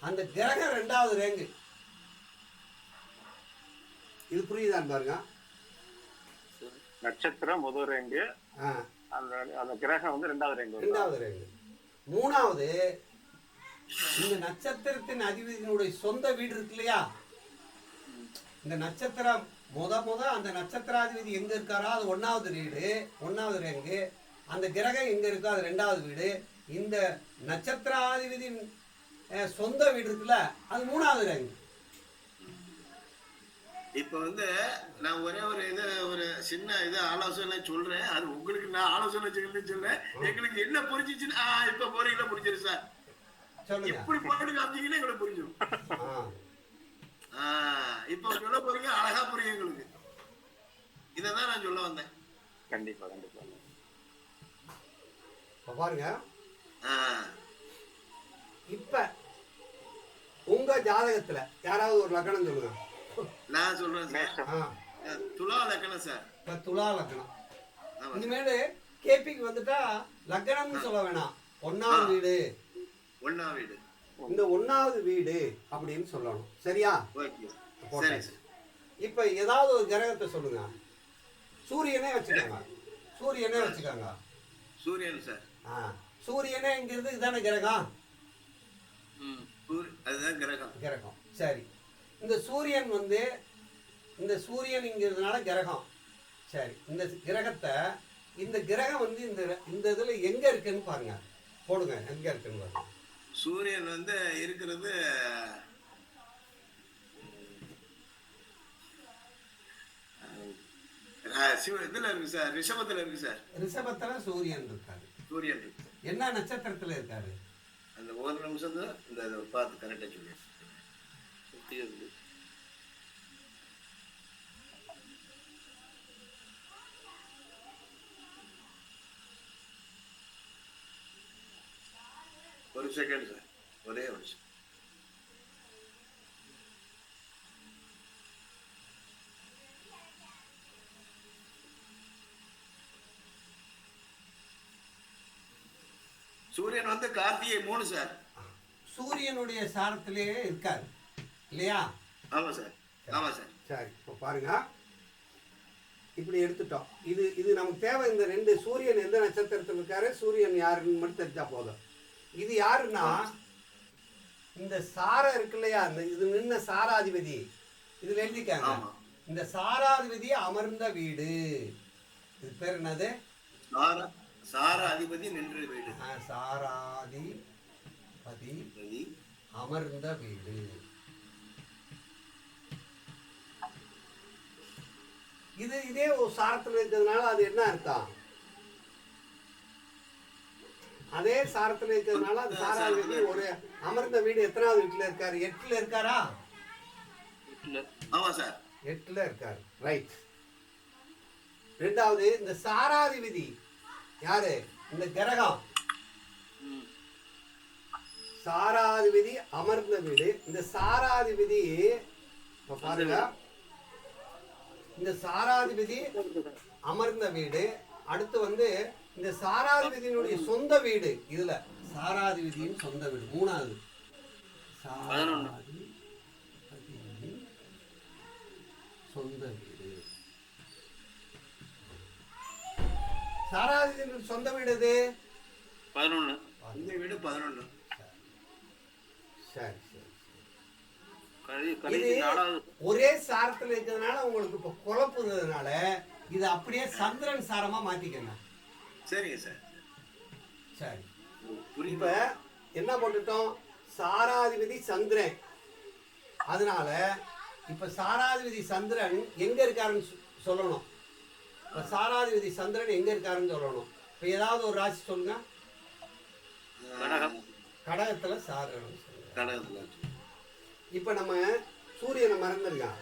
அந்த கிரகம் 2வது ரேங்க். இது புரியுதான் பாருங்க. நட்சத்திரம் முதல் ரேங்கு, அந்த கிரகம் வந்து 2வது ரேங்கு. 3வது இந்த நட்சத்திரத்தின் அதிபதியினுடைய சொந்த வீடு இருக்கு இல்லையா, இந்த நட்சத்திரம் அந்த நட்சத்திராதிபதி எங்க இருக்காரோ அது 1வது வீடு, 1வது ரேங்கு. அந்த கிரகம் எங்க இருக்கோ அது 2வது வீடு. இந்த நட்சத்திராதிபதியின் சொந்த வீடு இருக்குல்ல அது 3வது ரேங்கு. இப்ப வந்து நான் ஒரே ஒரு சின்ன ஆலோசனை சொல்றேன். அது உங்களுக்கு நான் ஆலோசனை சொல்றேன். எங்களுக்கு என்ன புரிஞ்சிச்சுன்னா இப்ப போறீங்களா புரிஞ்சிரு சார். எப்படி போட்டு காமிச்சீங்கன்னா எங்களுக்கு புரிஞ்சிடும். இப்ப சொல்ல போறீங்க, அழகா புரியும் எங்களுக்கு. இதான் நான் சொல்ல வந்தேன். கண்டிப்பா பாருங்க. இப்ப உங்க ஜாதகத்துல யாராவது ஒரு லக்னம் சொல்லுங்க. நான் சொல்றேன் சார். துலா லக்னம் சார். துலா லக்னம். இனிமேல் கேபிக்கு வந்துட்டா லக்னம்னு சொல்ல வேணாம், 1வது வீடு. 1வது வீடு, இந்த 1வது வீடு அப்படின்னு சொல்லணும். சரியா? இப்ப ஏதாவது ஒரு கிரகத்தை சொல்லுங்க. சூரியனே வச்சுக்கோங்க. சூரியன் சார். சூரியனே இங்கிறது இதுதானே கிரகம். அதுதான் கிரகம். சரி, இந்த சூரியன் வந்து இந்த சூரியன்ங்கிறதுனால கிரகம். சரி, இந்த கிரகத்தை இந்த கிரகம் வந்து இந்த இந்த இதுல எங்க இருக்குன்னு பாருங்க, போடுங்க எங்க இருக்குன்னு பாருங்க. சூரியன் வந்து இருக்கிறது இதுல இருக்கு சார், ரிஷபத்துல இருக்கு சார். ரிஷபத்துல சூரியன் இருக்காரு. சூரியன் இருக்கு. என்ன நட்சத்திரத்துல இருக்காரு? அந்த ஒரு நிமிஷம் தான் இந்த இதை பார்த்து கரெக்டா சொல்லு. ஒரு செகண்ட் சார், ஒரே ஒரு நிமிஷம். சூரியன் வந்து கார்த்திகை 3 சார். சூரியனுடைய சாரத்திலேயே இருக்காரு இல்லையா? ஆமா சார், ஆமா சார். சரி, இப்போ பாருங்க, இப்படி எடுத்துட்டோம். இது இது நமக்கு தேவை. இந்த ரெண்டு சூரியன் எந்த நட்சத்திரத்தில் இருக்காரு, சூரியன் யாருன்னு மட்டும் தெரிஞ்சா போதும். இது யாருன்னா இந்த சாரம் இருக்கு இல்லையா, இந்த இது நின்ன சாராதிபதி, இதுல எழுதிக்காங்க. இந்த சாராதிபதி அமர்ந்த வீடு, இது பேர் என்னது? சாராதிபதி நின்ற வீடு. சாராதிபதி அமர்ந்த வீடு. இது இதே ஒரு சாரத்தில் இருக்கிறதுனால அது என்ன அர்த்தம்? அதே சாரத்தில் இருக்கிறதுனால அது சாராதிபதி ஒரு அமர்ந்த வீடு எத்தனாவது வீட்டுல இருக்காரு? 8ல இருக்காரா? ஆமா சார், 8ல இருக்காரு. ரைட். ரெண்டாவது, இந்த சாராதிபதி யாரு? இந்த கிரகம். சாராதிபதி அமர்ந்த வீடு. இந்த சாராதிபதி பாருங்க, இந்த சாராதிபதி அமர்ந்த வீடு. அடுத்து வந்து இந்த சாராதிபதியினுடைய சொந்த வீடு. இதுல சாராதிபதியின் சொந்த வீடு மூணாவது. சாராதிபதி சொந்த வீடு. சாராதிபதியின் சொந்த வீடு இது 11. இந்த வீடு 11. சரி சரி. கடைசி 4வது. ஒரே சாரத்துல இருக்கிறதுனால உங்களுக்கு இப்ப குழப்புறதுனால இது அப்படியே சந்திரன் சாரமா மாத்திக்கணும். சரிங்க சார். சரி, புரியுது. இப்ப என்ன போட்டுட்டோம்? சாராதிபதி சந்திரன். அதனால இப்ப சாராதிபதி சந்திரன் எங்க இருக்காருன்னு சொல்லணும். இப்ப சாராதிபதி சந்திரன் எங்க இருக்காருன்னு சொல்லணும். இப்ப ஏதாவது ஒரு ராசி சொல்லுங்க. கடகத்துல சாரணும். கடகத்துல. இப்ப நம்ம சூரியனை மறந்துருக்கோம்.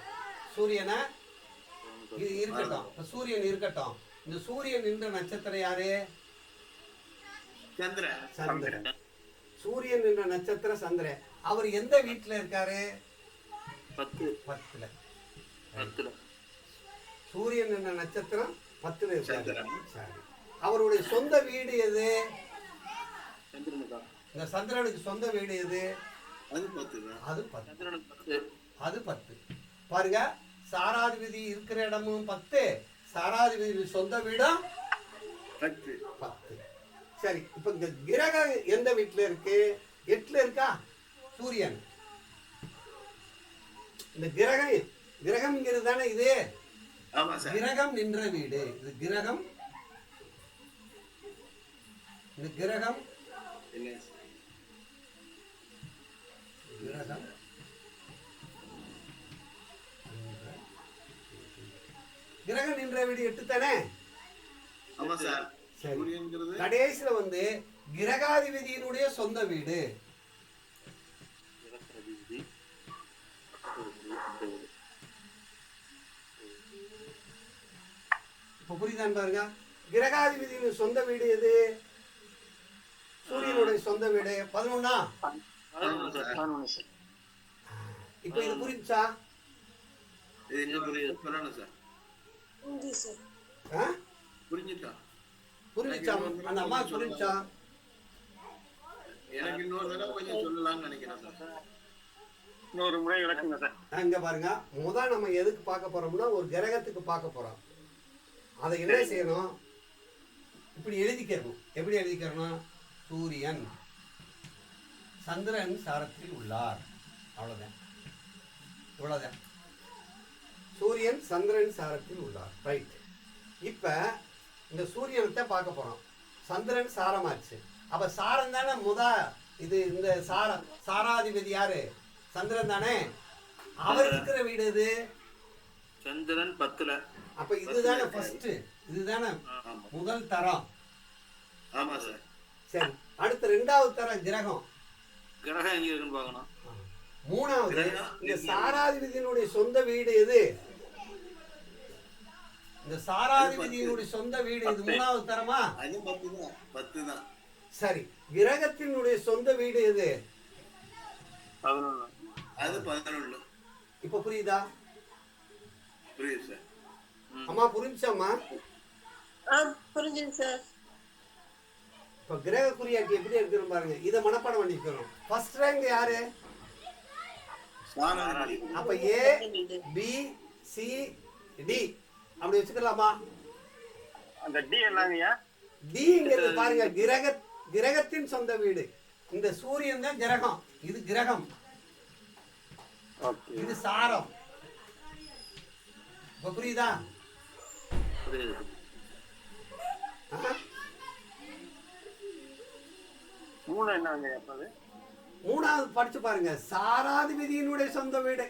சூரியனை இது இருக்கட்டும். இப்ப சூரியன் இருக்கட்டும். இந்த சூரியன் நின்ற நட்சத்திரம் யாரு? சந்திரன். சந்திரன். சூரியன் நின்ற நட்சத்திரம் சந்திரன். அவர் எந்த வீட்டுல இருக்காரு? 10ல. சூரியன் நின்ற நட்சத்திரம் 10ல இருக்காரு. சரி, அவருடைய சொந்த வீடு எது? இந்த சந்திரனுக்கு சொந்த வீடு எது? அது 10. பாருங்க, சாராதிபதி இருக்கிற இடமும் 10, சாராதிபதி சொந்த வீடும் 10. சரி, இப்ப இந்த கிரகம் எந்த வீட்டுல இருக்கு? 8ல இருக்கா? சூரியன். இந்த கிரகம்ங்கிறது தானே இது. கிரகம் நின்ற வீடு. இது கிரகம். இந்த கிரகம் கிரகம் நின்ற வீடு 8 தானே? கடைசியில வந்து கிரகாதிபதியினுடைய சொந்த வீடு. இப்ப புரியுதான் பாருங்க. கிரகாதிபதியின் சொந்த வீடு எது? சூரியனுடைய சொந்த வீடு 11. இப்ப இது புரிஞ்சா? புரிஞ்சுச்சா? அந்த அம்மா புரிஞ்சா? எனக்கு இன்னொரு தடவை கொஞ்சம் சொல்லலாம்னு நினைக்கிறேன் சார். இன்னொரு முறை விளக்குங்க சார். இங்க பாருங்க, முதல் நம்ம எதுக்கு பார்க்க போறோம்னா ஒரு கிரகத்துக்கு பார்க்க போறோம். அதை என்ன செய்யணும்? இப்படி எழுதிக்கிறணும். எப்படி எழுதிக்கிறணும்? சூரியன் சந்திரன் சாரத்தில் உள்ளார். அவ்வளவுதான். இவ்வளவுதான். சூரியன் சந்திரன் சாரத்தில் உள்ளார். ரைட். இப்ப இந்த சூரியனை பார்க்க போறோம். சந்திரன் சாரமாச்சு. அப்ப சாரம் தானே இது இந்த சாராதிபதி யாரு? சந்திரன் தானே. அவர் இருக்கிற வீடு இது சந்திரன் 10ல. அப்ப இதுதானே ஃபர்ஸ்ட், இதுதானே முதல் தரம். ஆமா சார். சரி, அடுத்த 2வது தரம் கிரகம். கிரகம் எங்க இருக்குன்னு பார்க்கணும். 3வது இந்த சாராதிபதியினுடைய சொந்த வீடு எது? இந்த சாராதிபதியினுடைய சொந்த வீடு இது 3வது தரமா? அது 10 தான். சரி, கிரகத்தினுடைய சொந்த வீடு எது? 11. அது 11. இப்ப புரியுதா? புரியுது சார். அம்மா புரிஞ்சாம்மா? புரிஞ்சுது சார். இப்ப கிரக குறியாட்டி எப்படி இருக்குன்னு பாருங்க. இதை மனப்பாடம் பண்ணிக்கிறோம். ஃபர்ஸ்ட் ரேங்க் யாரு? அப்ப ஏ பி சி டி அப்படி வச்சுக்கலாமா? அந்த டி என்னங்கய்யா? டிங்கிறது பாருங்க கிரகத்தின் சொந்த வீடு. இந்த சூரியன் தான் கிரகம், இது கிரகம், இது சாரம். இப்ப புரியுதா? புரியுது. 3 என்னங்கய்யா? அப்ப 3வது படிச்சு பாருங்க. சாராதிபதியினுடைய சொந்த வீடு.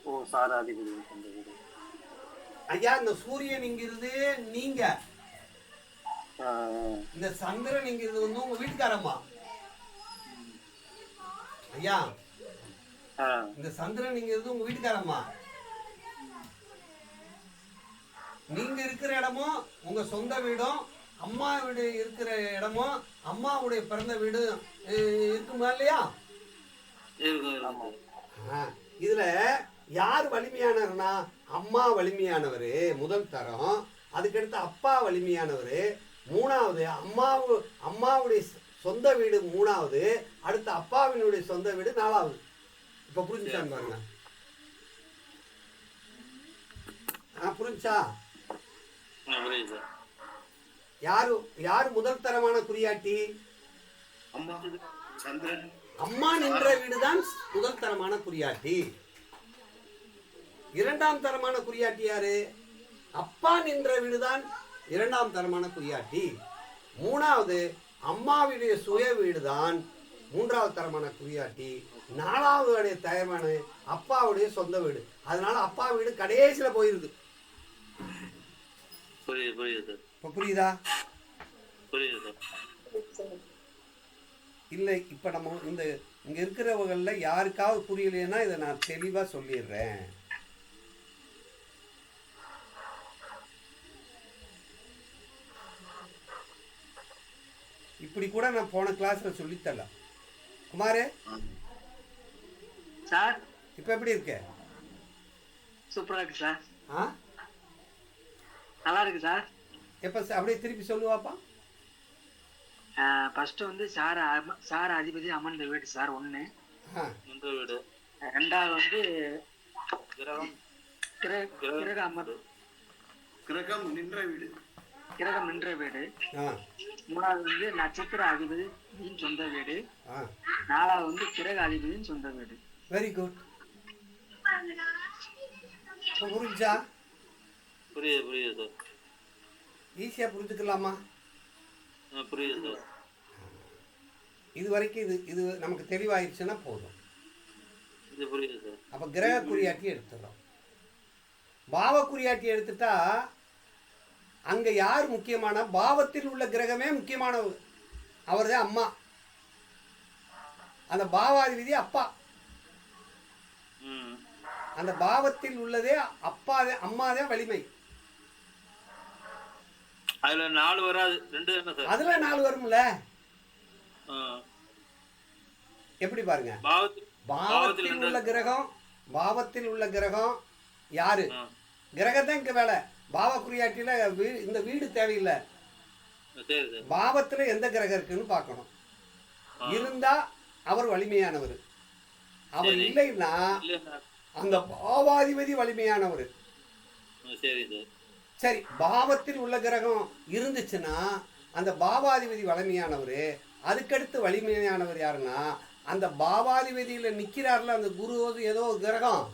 ஓ, சாராதிபதி சொந்த வீடு. ஐயா, இந்த சூரியன் இங்கிருந்து நீங்க, இந்த சந்திரன் இங்கிருந்து வந்து உங்க வீட்டுக்காரம்மா. ஐயா, இந்த சந்திரன் இங்கிருந்து உங்க வீட்டுக்காரம்மா. நீங்க இருக்கிற இடமும் உங்க சொந்த வீடும், அம்மா வீடு இருக்கிற இடமும் அம்மாவுடைய பிறந்த வீடு இருக்குமா இல்லையா? இதுல யார் வலிமையானவர்னா அம்மா வலிமையானவர் முதல் தரம். அதுக்கடுத்து அப்பா வலிமையானவர் 3வது. அம்மாவுடைய சொந்த வீடு 3வது. அடுத்து அப்பாவினுடைய சொந்த வீடு 4வது. இப்ப புரிஞ்சுச்சான்னு பாருங்க. புரிஞ்சா? யாரு முதல் தரமான குறியாட்டி? அம்மா நின்ற வீடுதான் முதல் தரமான குறியாட்டி. 2ஆம் தரமான குறியாட்டி யாரு? அப்பா நின்ற வீடுதான் 2ஆம் தரமான குறியாட்டி. 3வது அம்மாவுடைய சுய வீடுதான் 3வது தரமான குறியாட்டி. 4வது தரமான அப்பாவுடைய சொந்த வீடு. அதனால அப்பா வீடு கடைசியில போயிருது. புரியுதா? இல்லை, இப்ப நம்ம இங்க இருக்கிறவங்கள யாருக்காவது புரியலைன்னா இதை நான் தெளிவா சொல்லிடுறேன். இப்படி கூட நான் போன கிளாஸ்ல சொல்லித்தரல. குமாரே சார், இப்ப எப்படி இருக்க? சூப்பரா இருக்கு சார். நல்லா இருக்கு சார். எப்ப அப்படியே திருப்பி சொல்லுவாப்பா. ஃபர்ஸ்ட் வந்து சார அதிபதி அமர்ந்த வீடு சார் 1. நின்ற வீடு. 2வது வந்து கிரகம் கிரகம் நின்ற வீடு. 3வது வந்து நட்சத்திர அதிபதியின் சொந்த வீடு. 4வது வந்து கிரக அதிபதியின் சொந்த வீடு. Very good. புரிஞ்சா? புரியுது. ஈஸியா புரிஞ்சுக்கலாமா? புரியுது. இது வரைக்கும் இது நமக்கு தெளிவாயிடுச்சுன்னா போதும். இது புரியுது. அப்ப கிரக குறியாட்டி எடுத்துறோம். பாவ குறியாட்டி எடுத்துட்டா அங்க யார் முக்கியமான? பாவத்தில் உள்ள கிரகமே முக்கியமானவர். அவர்தான் அம்மா. அந்த பாவாதிபதி அப்பா. அந்த பாவத்தில் உள்ளதே அப்பாதே அம்மாதே வலிமை. அதுல 4 வராது. 2 என்ன சார்? அதுல 4 வரும்ல. எப்படி பாருங்க. பாவத்தில் உள்ள கிரகம் யாரு? கிரகத்தான் இங்க வேலை. பாவ குறியாட்டில இந்த வீடு தேவையில்லை. பாவத்துல எந்த கிரகம் இருக்குன்னு பார்க்கணும். இருந்தா அவர் வலிமையானவர். அவர் இல்லைன்னா அந்த பாவாதிபதி வலிமையானவர். சரி, பாவத்தில் உள்ள கிரகம் இருந்துச்சுன்னா அந்த பாவாதிபதி வலிமையானவர். அதுக்கடுத்து வலிமையானவர் யாருன்னா அந்த பாவாதிபதியில நிக்கிறார்ல அந்த குரு ஏதோ ஒரு கிரகம்.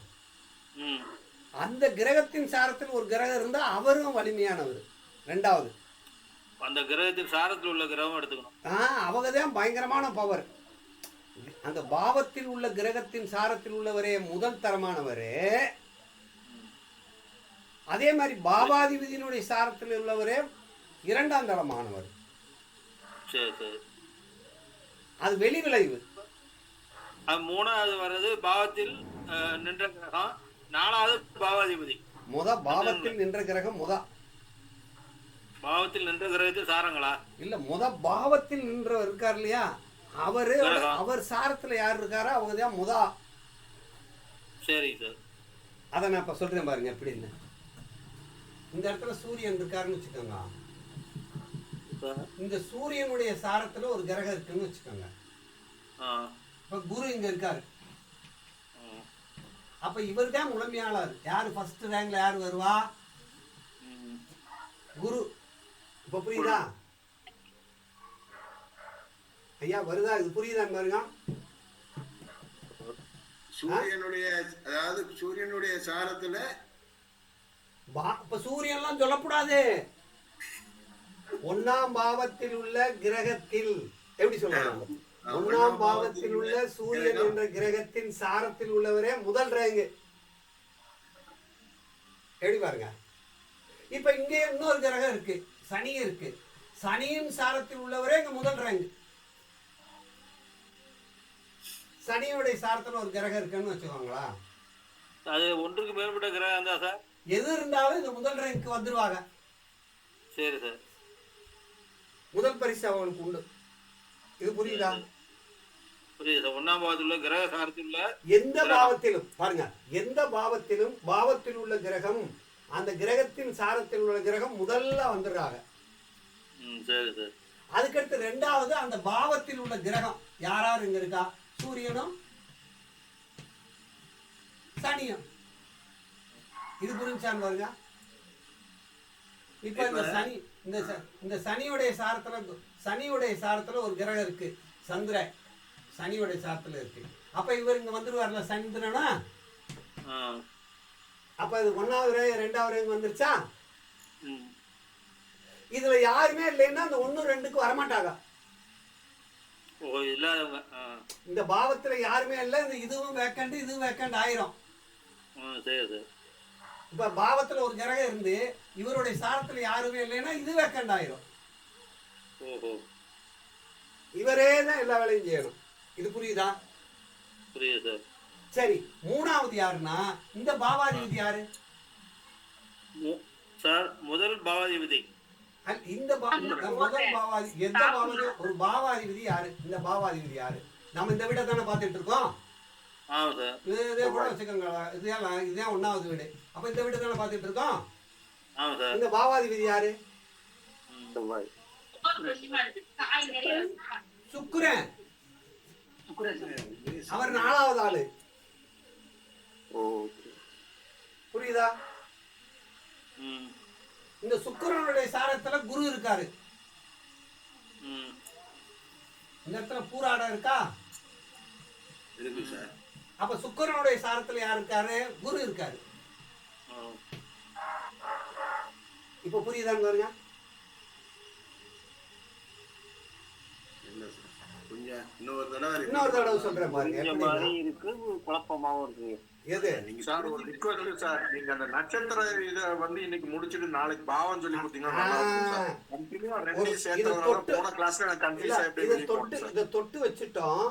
அந்த கிரகத்தின் சாரத்தில் ஒரு கிரகம் இருந்தா அவரும் வலிமையானவர். 2வது அந்த கிரகத்தின் சாரத்தில் உள்ள கிரகம் எடுத்துக்கணும். அவங்க தான் பயங்கரமான பவர். அந்த பாவத்தில் உள்ள கிரகத்தின் சாரத்தில் உள்ளவரே முதல் தரமானவரே, அதே மாதிரி பாவாதிபதியினுடைய சாரத்தில் உள்ளவரே இரண்டாம் தரமானவர். சரி சரி. அது வெளி விளைவு. அது மூணாவது வர்றது பாவத்தில் நின்ற கிரகம், நாலாவது பாவாதிபதி. பாவத்தில் நின்ற கிரகம் பாவத்தில் நின்ற கிரகத்தில் சாரங்களா இல்ல, பாவத்தில் நின்றவர் இருக்கார் இல்லையா, அவர் சாரத்துல யார் இருக்காரோ அவங்க தான் சரி சார். அதை நான் இப்ப சொல்றேன் பாருங்க எப்படின்னு. இந்த இடத்துல சூரியன் இருக்காருன்னு வச்சுக்கோங்க. இந்த சூரியனுடைய சாரத்துல ஒரு கிரகம் இருக்குன்னு வச்சுக்கோங்க. இப்ப குரு இங்க இருக்காரு. அப்ப இவர் தான் முழுமையாளர். யாரு ஃபர்ஸ்ட் ரேங்க்ல யாரு வருவா? குரு. இப்ப புரியுதா ஐயா? வருதா? இது புரியுதா பாருங்க. சூரியனுடைய சாரத்துல இப்ப சூரியன்லாம் சொல்லக்கூடாது. 1ஆம் பாவத்தில் உள்ள கிரகத்தில் எப்படி சொல்றாங்க? 1ஆம் பாவத்தில் உள்ள சூரியன் என்ற கிரகத்தின் சாரத்தில் உள்ளவரே முதல் ரேங்கு. எப்படி பாருங்க. இப்ப இங்கே இன்னொரு கிரகம் இருக்கு, சனி இருக்கு. சனியின் சாரத்தில் உள்ளவரே இங்க முதல் ரேங்கு. சனியுடைய சாரத்துல ஒரு கிரகம் இருக்குன்னு வச்சுக்கோங்களா. அது ஒன்றுக்கு மேற்பட்ட கிரகம் தான் சார். எது இருந்தாலும் இந்த முதல் ரேங்க்கு வந்துருவாங்க. சரி சார். முதல் பரிசு அவங்களுக்கு உண்டு. இது புரியுதா? புரியுது. 1ஆம் பாவத்தில் உள்ள கிரக சாரத்தில் உள்ள எந்த பாவத்திலும் பாருங்க, எந்த பாவத்திலும் பாவத்தில் உள்ள கிரகம் அந்த கிரகத்தின் சாரத்தில் உள்ள கிரகம் முதல்ல வந்துடுறாங்க. சரி சார். அதுக்கடுத்து ரெண்டாவது அந்த பாவத்தில் உள்ள கிரகம் யாராரு இங்க இருக்கா? சூரியனும் சனியும். இது புரிஞ்சான்னு பாருங்க. இப்ப இந்த சனி, இந்த சனியுடைய சாரத்துல ஒரு கிரகம் இருக்கு, சந்திரன். சனியுடைய சாரத்துல இருக்கு. அப்ப இவர் இங்க வந்துருவார்ல சந்திரனா. அப்ப இது 1ஆவது ரேங்க் 2ஆவது ரேங்க் வந்துருச்சா? இதுல யாருமே இல்லைன்னா அந்த 1 2க்கு வரமாட்டாங்க. இந்த பாவத்துல யாருமே இல்ல, இந்த இதுவும் வேக்கண்ட் இதுவும் வேக்கண்ட் ஆயிரும். இப்ப பாவத்துல ஒரு கிரகம் இருந்து இவருடைய சாரத்துல யாருமே இல்லைன்னா இது வேக்கண்ட் ஆயிரும். இவரே தான் எல்லா வேலையும் செய்யணும். இது புரியுதா? புரியுது. சரி, 3ஆவது யாருன்னா இந்த பாவாதிபதி யாரு சார்? முதல் பாவாதிபதி. இந்த முதல் பாவாதி எந்த பாவாதி? ஒரு பாவாதிபதி யாரு? இந்த பாவாதிபதி யாரு? நம்ம இந்த வீடை தானே பார்த்துட்டு இருக்கோம். இதே கூட வச்சுக்கோங்க. இதுதான் 1ஆவது வீடு. அப்ப இந்த வீட்டை தானே பார்த்துட்டு இருக்கோம். இந்த பாவாதிபதி யாரு? சுக்கிரன். அவர் 4ஆவது ஆளு. புரியுதா? இந்த சுக்கிரனுடைய சாரத்துல குரு இருக்காரு. இந்த இடத்துல பூராடம் இருக்கா? இருக்கு சார். அப்ப சுக்கிரனுடைய சாரத்துல யார் இருக்காரு? குரு இருக்காரு. இப்ப புரியுதான்னு பாருங்க. இன்னொரு தடவை சொல்றேன் பாருங்க. குழப்பமாவும் இருக்கு. எது சார்? ஒரு ரிக்வெஸ்ட் சார், நீங்க அந்த நட்சத்திர இத வந்து இன்னைக்கு முடிச்சிட்டு நாளைக்கு பாவம் சொல்லி கொடுத்தீங்கன்னா இதை தொட்டு வச்சுட்டோம்.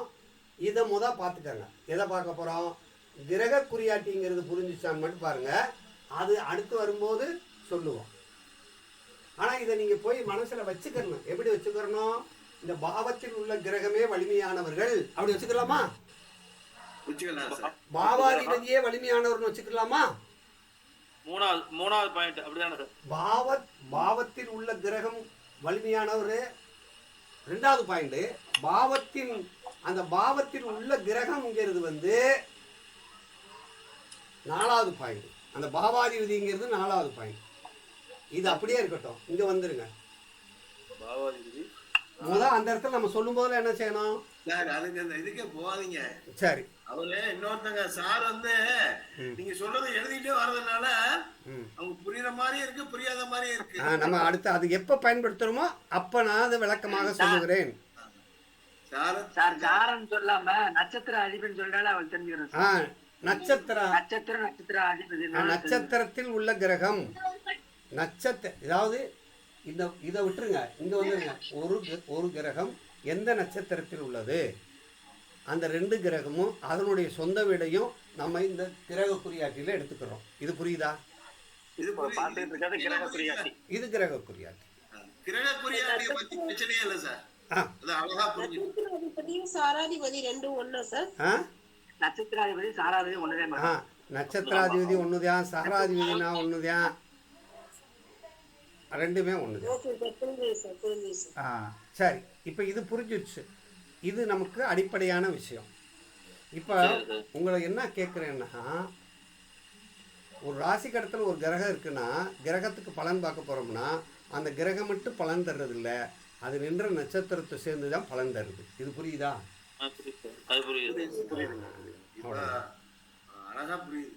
இதை பாத்துக்கங்க. எதை பார்க்க போறோம்? கிரக குறியாட்டிங்கிறது புரிஞ்சுச்சான்னு மட்டும் பாருங்க. அது அடுத்து வரும்போது சொல்லுவோம். ஆனா இதை நீங்க போய் மனசுல வச்சுக்கணும். எப்படி வச்சுக்கணும்? இந்த பாவத்தில் உள்ள கிரகமே வலிமையானவர்கள் அப்படி வச்சுக்கலாமா? பாவாதிபதியே வலிமையானவர்னு வச்சுக்கலாமா? மூணாவது பாயிண்ட் அப்படிதானே சார்? பாவத்தில் உள்ள கிரகம் வலிமையானவர் 2வது பாயிண்ட். பாவத்தின் அந்த பாவத்தில் உள்ள கிரகம்ங்கிறது வந்து 4வது பாயிண்ட். அந்த பாவாதிபதிங்கிறது 4வது பாயிண்ட். இது அப்படியே இருக்கட்டும். இங்க வந்துருங்க. பாவாதிபதி அந்த இடத்துல நம்ம சொல்லும் போதுல என்ன செய்யணும் சார்? அதுக்கு அந்த இதுக்கே போகாதீங்க. சரி. அவரு இன்னொருத்தங்க சார் வந்து நீங்க சொல்றதை எழுதிட்டே வர்றதுனால அவங்க புரியுற மாதிரியும் இருக்கு, புரியாத மாதிரியும் இருக்கு. நம்ம அடுத்து அது எப்ப பயன்படுத்துறோமோ அப்ப நான் அதை விளக்கமாக சொல்லுகிறேன். சார் சாரன் சொல்லாம நட்சத்திர அதிபன் சொல்றால அவள் தெரிஞ்சுக்கிறேன். நட்சத்திர அதிபதி நட்சத்திரத்தில் உள்ள கிரகம் அதாவது இதை விட்டுருங்க, இங்க வந்துருங்க. ஒரு கிரகம் எந்த நட்சத்திரத்தில் உள்ளது, அந்த 2 கிரகமும் அதனுடைய சொந்த வீடையும் நம்ம இந்த கிரக குறியாட்டியில எடுத்துக்கிறோம். இது புரியுதா? இது கிரக குறியாட்டி. இது கிரக குறியாட்டி. கிரக குறியாட்டியை பத்தி பிரச்சனையே இல்லை சார். அது அழகா புரிஞ்சுக்கணும். சாராதிபதி 2 ஒண்ணா சார்? நட்சத்திராதிபதி சாராதிபதி ஒண்ணுதான். நட்சத்திராதிபதி ஒண்ணுதான், சாராதிபதினா ஒண்ணுதான், ரெண்டுமே ஒண்ணுதான். சரி, இப்போ இது புரிஞ்சிடுச்சு. இது நமக்கு அடிப்படையான விஷயம். இப்போ உங்களை என்ன கேட்குறேன்னா, ஒரு ராசி கடத்தில் ஒரு கிரகம் இருக்குன்னா கிரகத்துக்கு பலன் பார்க்க போகிறோம்னா அந்த கிரகம் மட்டும் பலன் தர்றதில்ல, அது நின்ற நட்சத்திரத்தை சேர்ந்து தான் பலன் தருது. இது புரியுதா? அழகா புரியுது.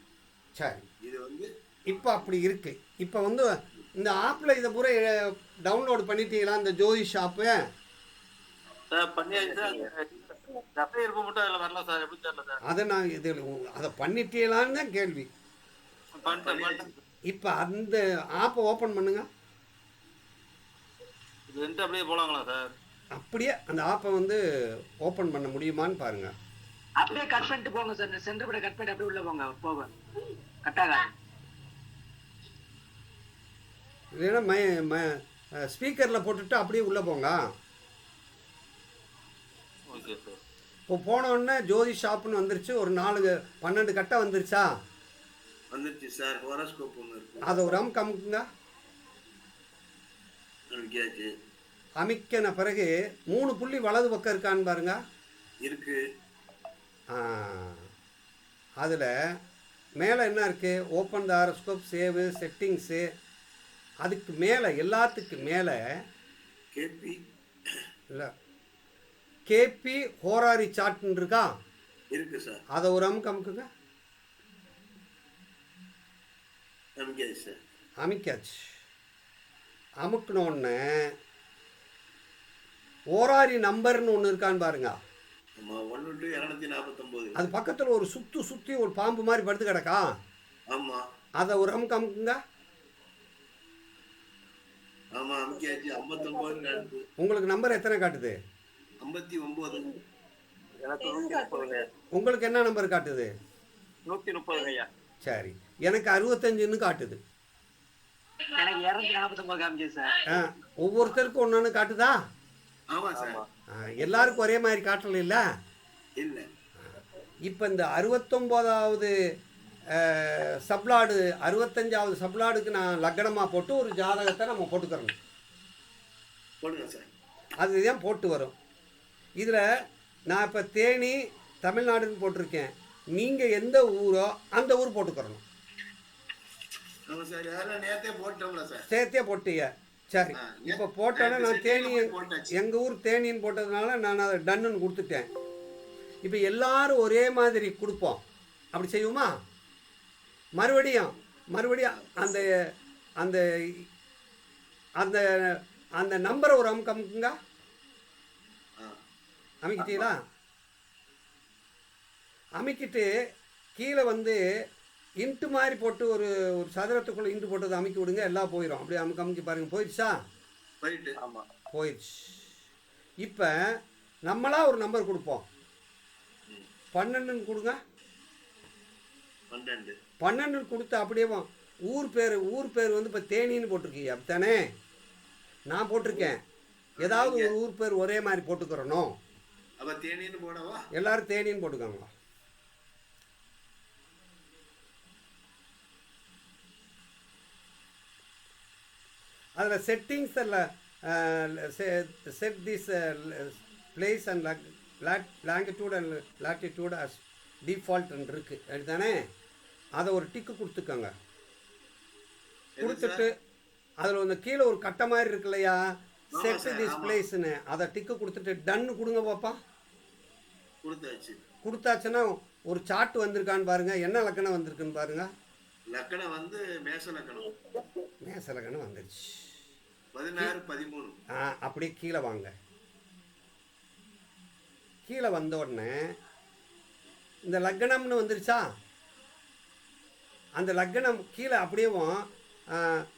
சரி, இது வந்து இப்போ அப்படி இருக்கு. இப்போ வந்து இந்த ஆப்பில் இதை பூரா டவுன்லோட் பண்ணிட்டீங்களா? இந்த ஜோதிஷ் ஆப்பு அதை நான் இது அதை பண்ணிட்டீங்களான்னு தான் கேள்வி. இப்போ அந்த ஆப்பை ஓப்பன் பண்ணுங்க. அப்படியே போலாங்களா சார்? அப்படியே அந்த ஆப்பை வந்து ஓப்பன் பண்ண முடியுமான்னு பாருங்க. அப்படியே கட் பண்ணிட்டு போங்க சார். சென்டர் பட கட் பண்ணிட்டு அப்படியே உள்ள போங்க. கட்டாக இல்லைன்னா ஸ்பீக்கரில் போட்டுட்டு அப்படியே உள்ளே போங்க. இப்போ போனோடனே ஜோதி ஷாப்னு வந்துருச்சு. ஒரு 4-12 கட்டை வந்துருச்சா? வந்துருச்சு சார். ஹோரோஸ்கோப் ஒன்று இருக்கு, அதை ஒரு அமுக்குங்க. அமைக்கின பிறகு 3 புள்ளி வலது பக்கம் இருக்கான்னு பாருங்க. இருக்கு. அதில் மேலே என்ன இருக்குது? Open the horoscope, save, settings. அதுக்கு மேலே எல்லாத்துக்கு மேலே கேபி ஹோராரி சார்ட்னு இருக்கா? இருக்கு சார். அதை ஒரு அமுக்குங்க. அமைக்காச்சு. அமுக்கினோடனே ஓராரி நம்பர்னு ஒன்று இருக்கான்னு பாருங்க. அது பக்கத்தில் ஒரு சுற்றி ஒரு பாம்பு மாதிரி படுத்து கிடக்கா? அதை ஒரு அமுக்குங்க. உங்களுக்கு நம்பர் எத்தனை காட்டுது? 59. உங்களுக்கு என்ன நம்பர் காட்டுது? 130. சரி, எனக்கு 65ன்னு காட்டுது. ஒவ்வொருத்தருக்கும் ஒன்று காட்டுதா? எல்லாருக்கும் ஒரே மாதிரி காட்டல இல்ல? இப்போ இந்த 69வது சப்ளாடு 65வது சப்ளாடுக்கு நான் லக்னமாக போட்டு ஒரு ஜாதகத்தை நம்ம போட்டுக்கிறோம். அதுதான் போட்டு வரும். இதில் நான் இப்போ தேனி தமிழ்நாடுன்னு போட்டிருக்கேன். நீங்கள் எந்த ஊரோ அந்த ஊர் போட்டுக்கிறணும். சேர்த்தே போட்டீங்க. சரி, இப்போ போட்டோன்னே நான் தேனி எங்கள் ஊர் தேனின்னு போட்டதுனால நான் அதை டன்னுன்னு கொடுத்துட்டேன். இப்போ எல்லாரும் ஒரே மாதிரி கொடுப்போம். அப்படி செய்வோமா? மறுபடியும் அந்த அந்த அந்த அந்த நம்பரை ஒரு அமுக்குங்க. அமைக்கிட்டீங்களா? அமைக்கிட்டு கீழே வந்து இன்ட்டு மாதிரி போட்டு ஒரு சதுரத்துக்குள்ளே இன்ட்டு போட்டது அமைக்கி விடுங்க. எல்லாம் போயிடும். அப்படியே அமுக்கி பாருங்கள். போயிடுச்சா? போயிடுச்சு. இப்போ நம்மளா ஒரு நம்பர் கொடுப்போம். 12ன்னு கொடுங்க. 12 கொடுத்து அப்படியே ஊர் பேர் வந்து இப்போ தேனின்னு போட்டிருக்கீங்க அப்படித்தானே? நான் போட்டிருக்கேன். ஏதாவது ஒரு ஊர் பேர் ஒரே மாதிரி போட்டுக்கிறணும். எல்லாரும் தேனின்னு போட்டுக்காங்க. அதில் settings set this place and longitude and latitude as டிஃபால்ட்னு இருக்குது அப்படித்தானே? அதை ஒரு டிக்கு கொடுத்துக்கோங்க. கொடுத்துட்டு அதில் வந்து கீழே ஒரு கட்டை மாதிரி இருக்கு இல்லையா? செட் sir, திஸ் ஆமா. பிளேஸ்னு அதை டிக்கு கொடுத்துட்டு டன்னு கொடுங்க பாப்பா. கொடுத்தாச்சு. கொடுத்தாச்சுன்னா ஒரு சார்ட் வந்திருக்கான்னு பாருங்க. என்ன லக்கணம் வந்திருக்குன்னு பாருங்க. லக்கணம் வந்து மேச லக்கணம். மேச லக்கணம் வந்துருச்சு. 16 13. அப்படியே கீழே வாங்க. கீழே வந்த உடனே இந்த லக்கணம்னு வந்துருச்சா? அந்த லக்கணம் கீழே அப்படியேவும்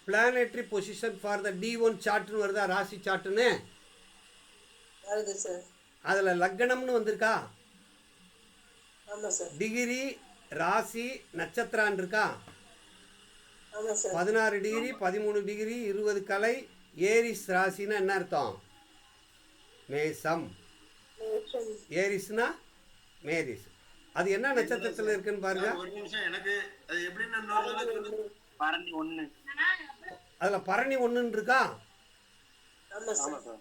பிளானேட்டரி பொசிஷன் ஃபார் த D1 சார்ட்னு வருதா, ராசி சார்ட்டுன்னு. வருது சார். அதில் லக்கணம்னு வந்திருக்கா? ஆமா சார். டிகிரி, ராசி, நட்சத்திரான் இருக்கா? ஆமா சார். 16 டிகிரி, 13 டிகிரி, 20 கலை, ஏரிஸ் ராசின்னா என்ன அர்த்தம்? மேசம். ஏரிஸ்னா மேரிஸ். அது என்ன நட்சத்திரத்தில் இருக்குன்னு பாருங்க. ஒரு நிமிஷம், எனக்கு அது எப்படின்னு இன்னொரு தடவை சொல்லுங்க. பரணி 1. அதில் பரணி 1 இருக்கா? ஆமா ஆமா சார். சார்.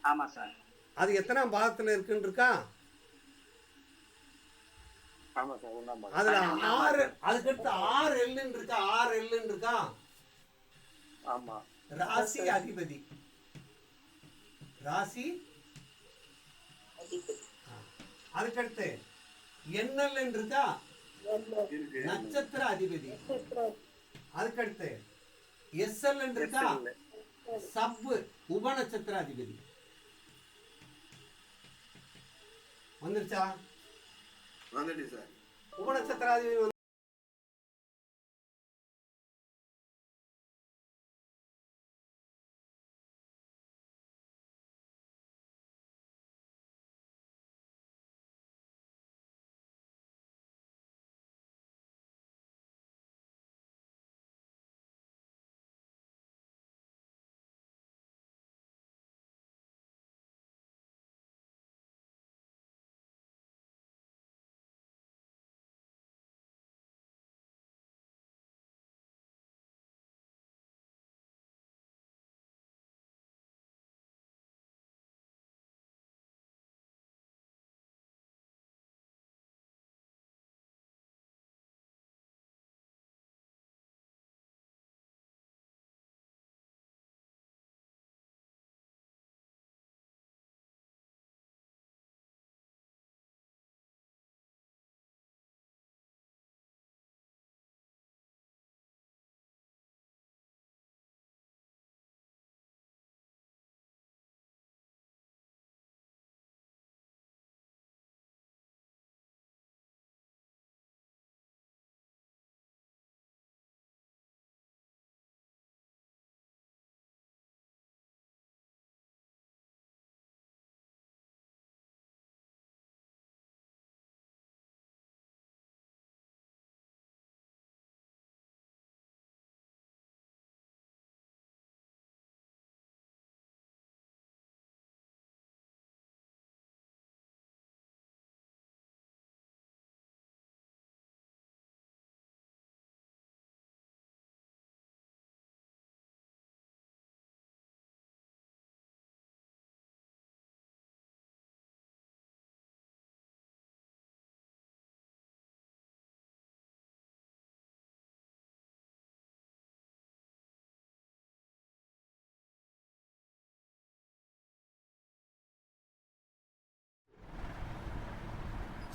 ஆமா சார். அது எத்தனாம் பாகத்தில் இருக்குன்னு இருக்கா? ஆமா சார். 1ஆம் பாகம். அதில் 6, அதுக்கடுத்து 6 எல்லுன்னு இருக்கா? 6 எல்லுன்னு இருக்கா? ஆமா. ராசி அதிபதி. ராசி அதிபதி. அதுக்கடுத்து எண்ணல் இருக்கா? இருக்கு. நட்சத்திர அதிபதி. அதுக்கடுத்து எஸ்எல் இருக்கா? சப்பு உப நட்சத்திர அதிபதி. வந்துருச்சா? வந்துட்டு சார். உப நட்சத்திர அதிபதி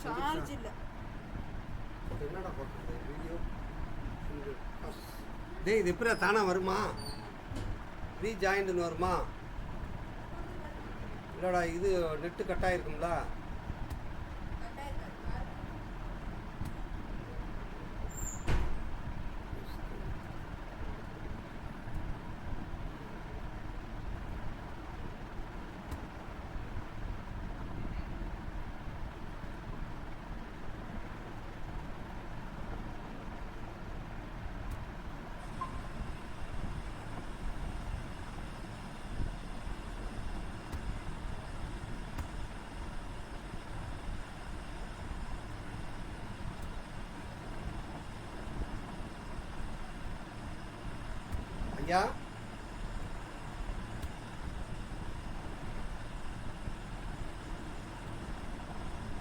சார்ஜ் இல்ல. என்னடா பார்க்குறது வீடியோ? டேய் இது எப்படா தானா வருமா? ரீஜாயின்ட்னு வருமா? இல்லைடா இது நெட்டு கட் ஆகிருக்கும்ல. ஐயா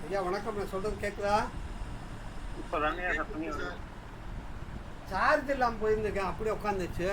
ஐயா வணக்கம், நான் சொல்றது கேட்குதா? இப்போ தானே பண்ணி சார்ஜ் இல்லாமல் போயிருந்துருக்கேன், அப்படியே உட்காந்துச்சு.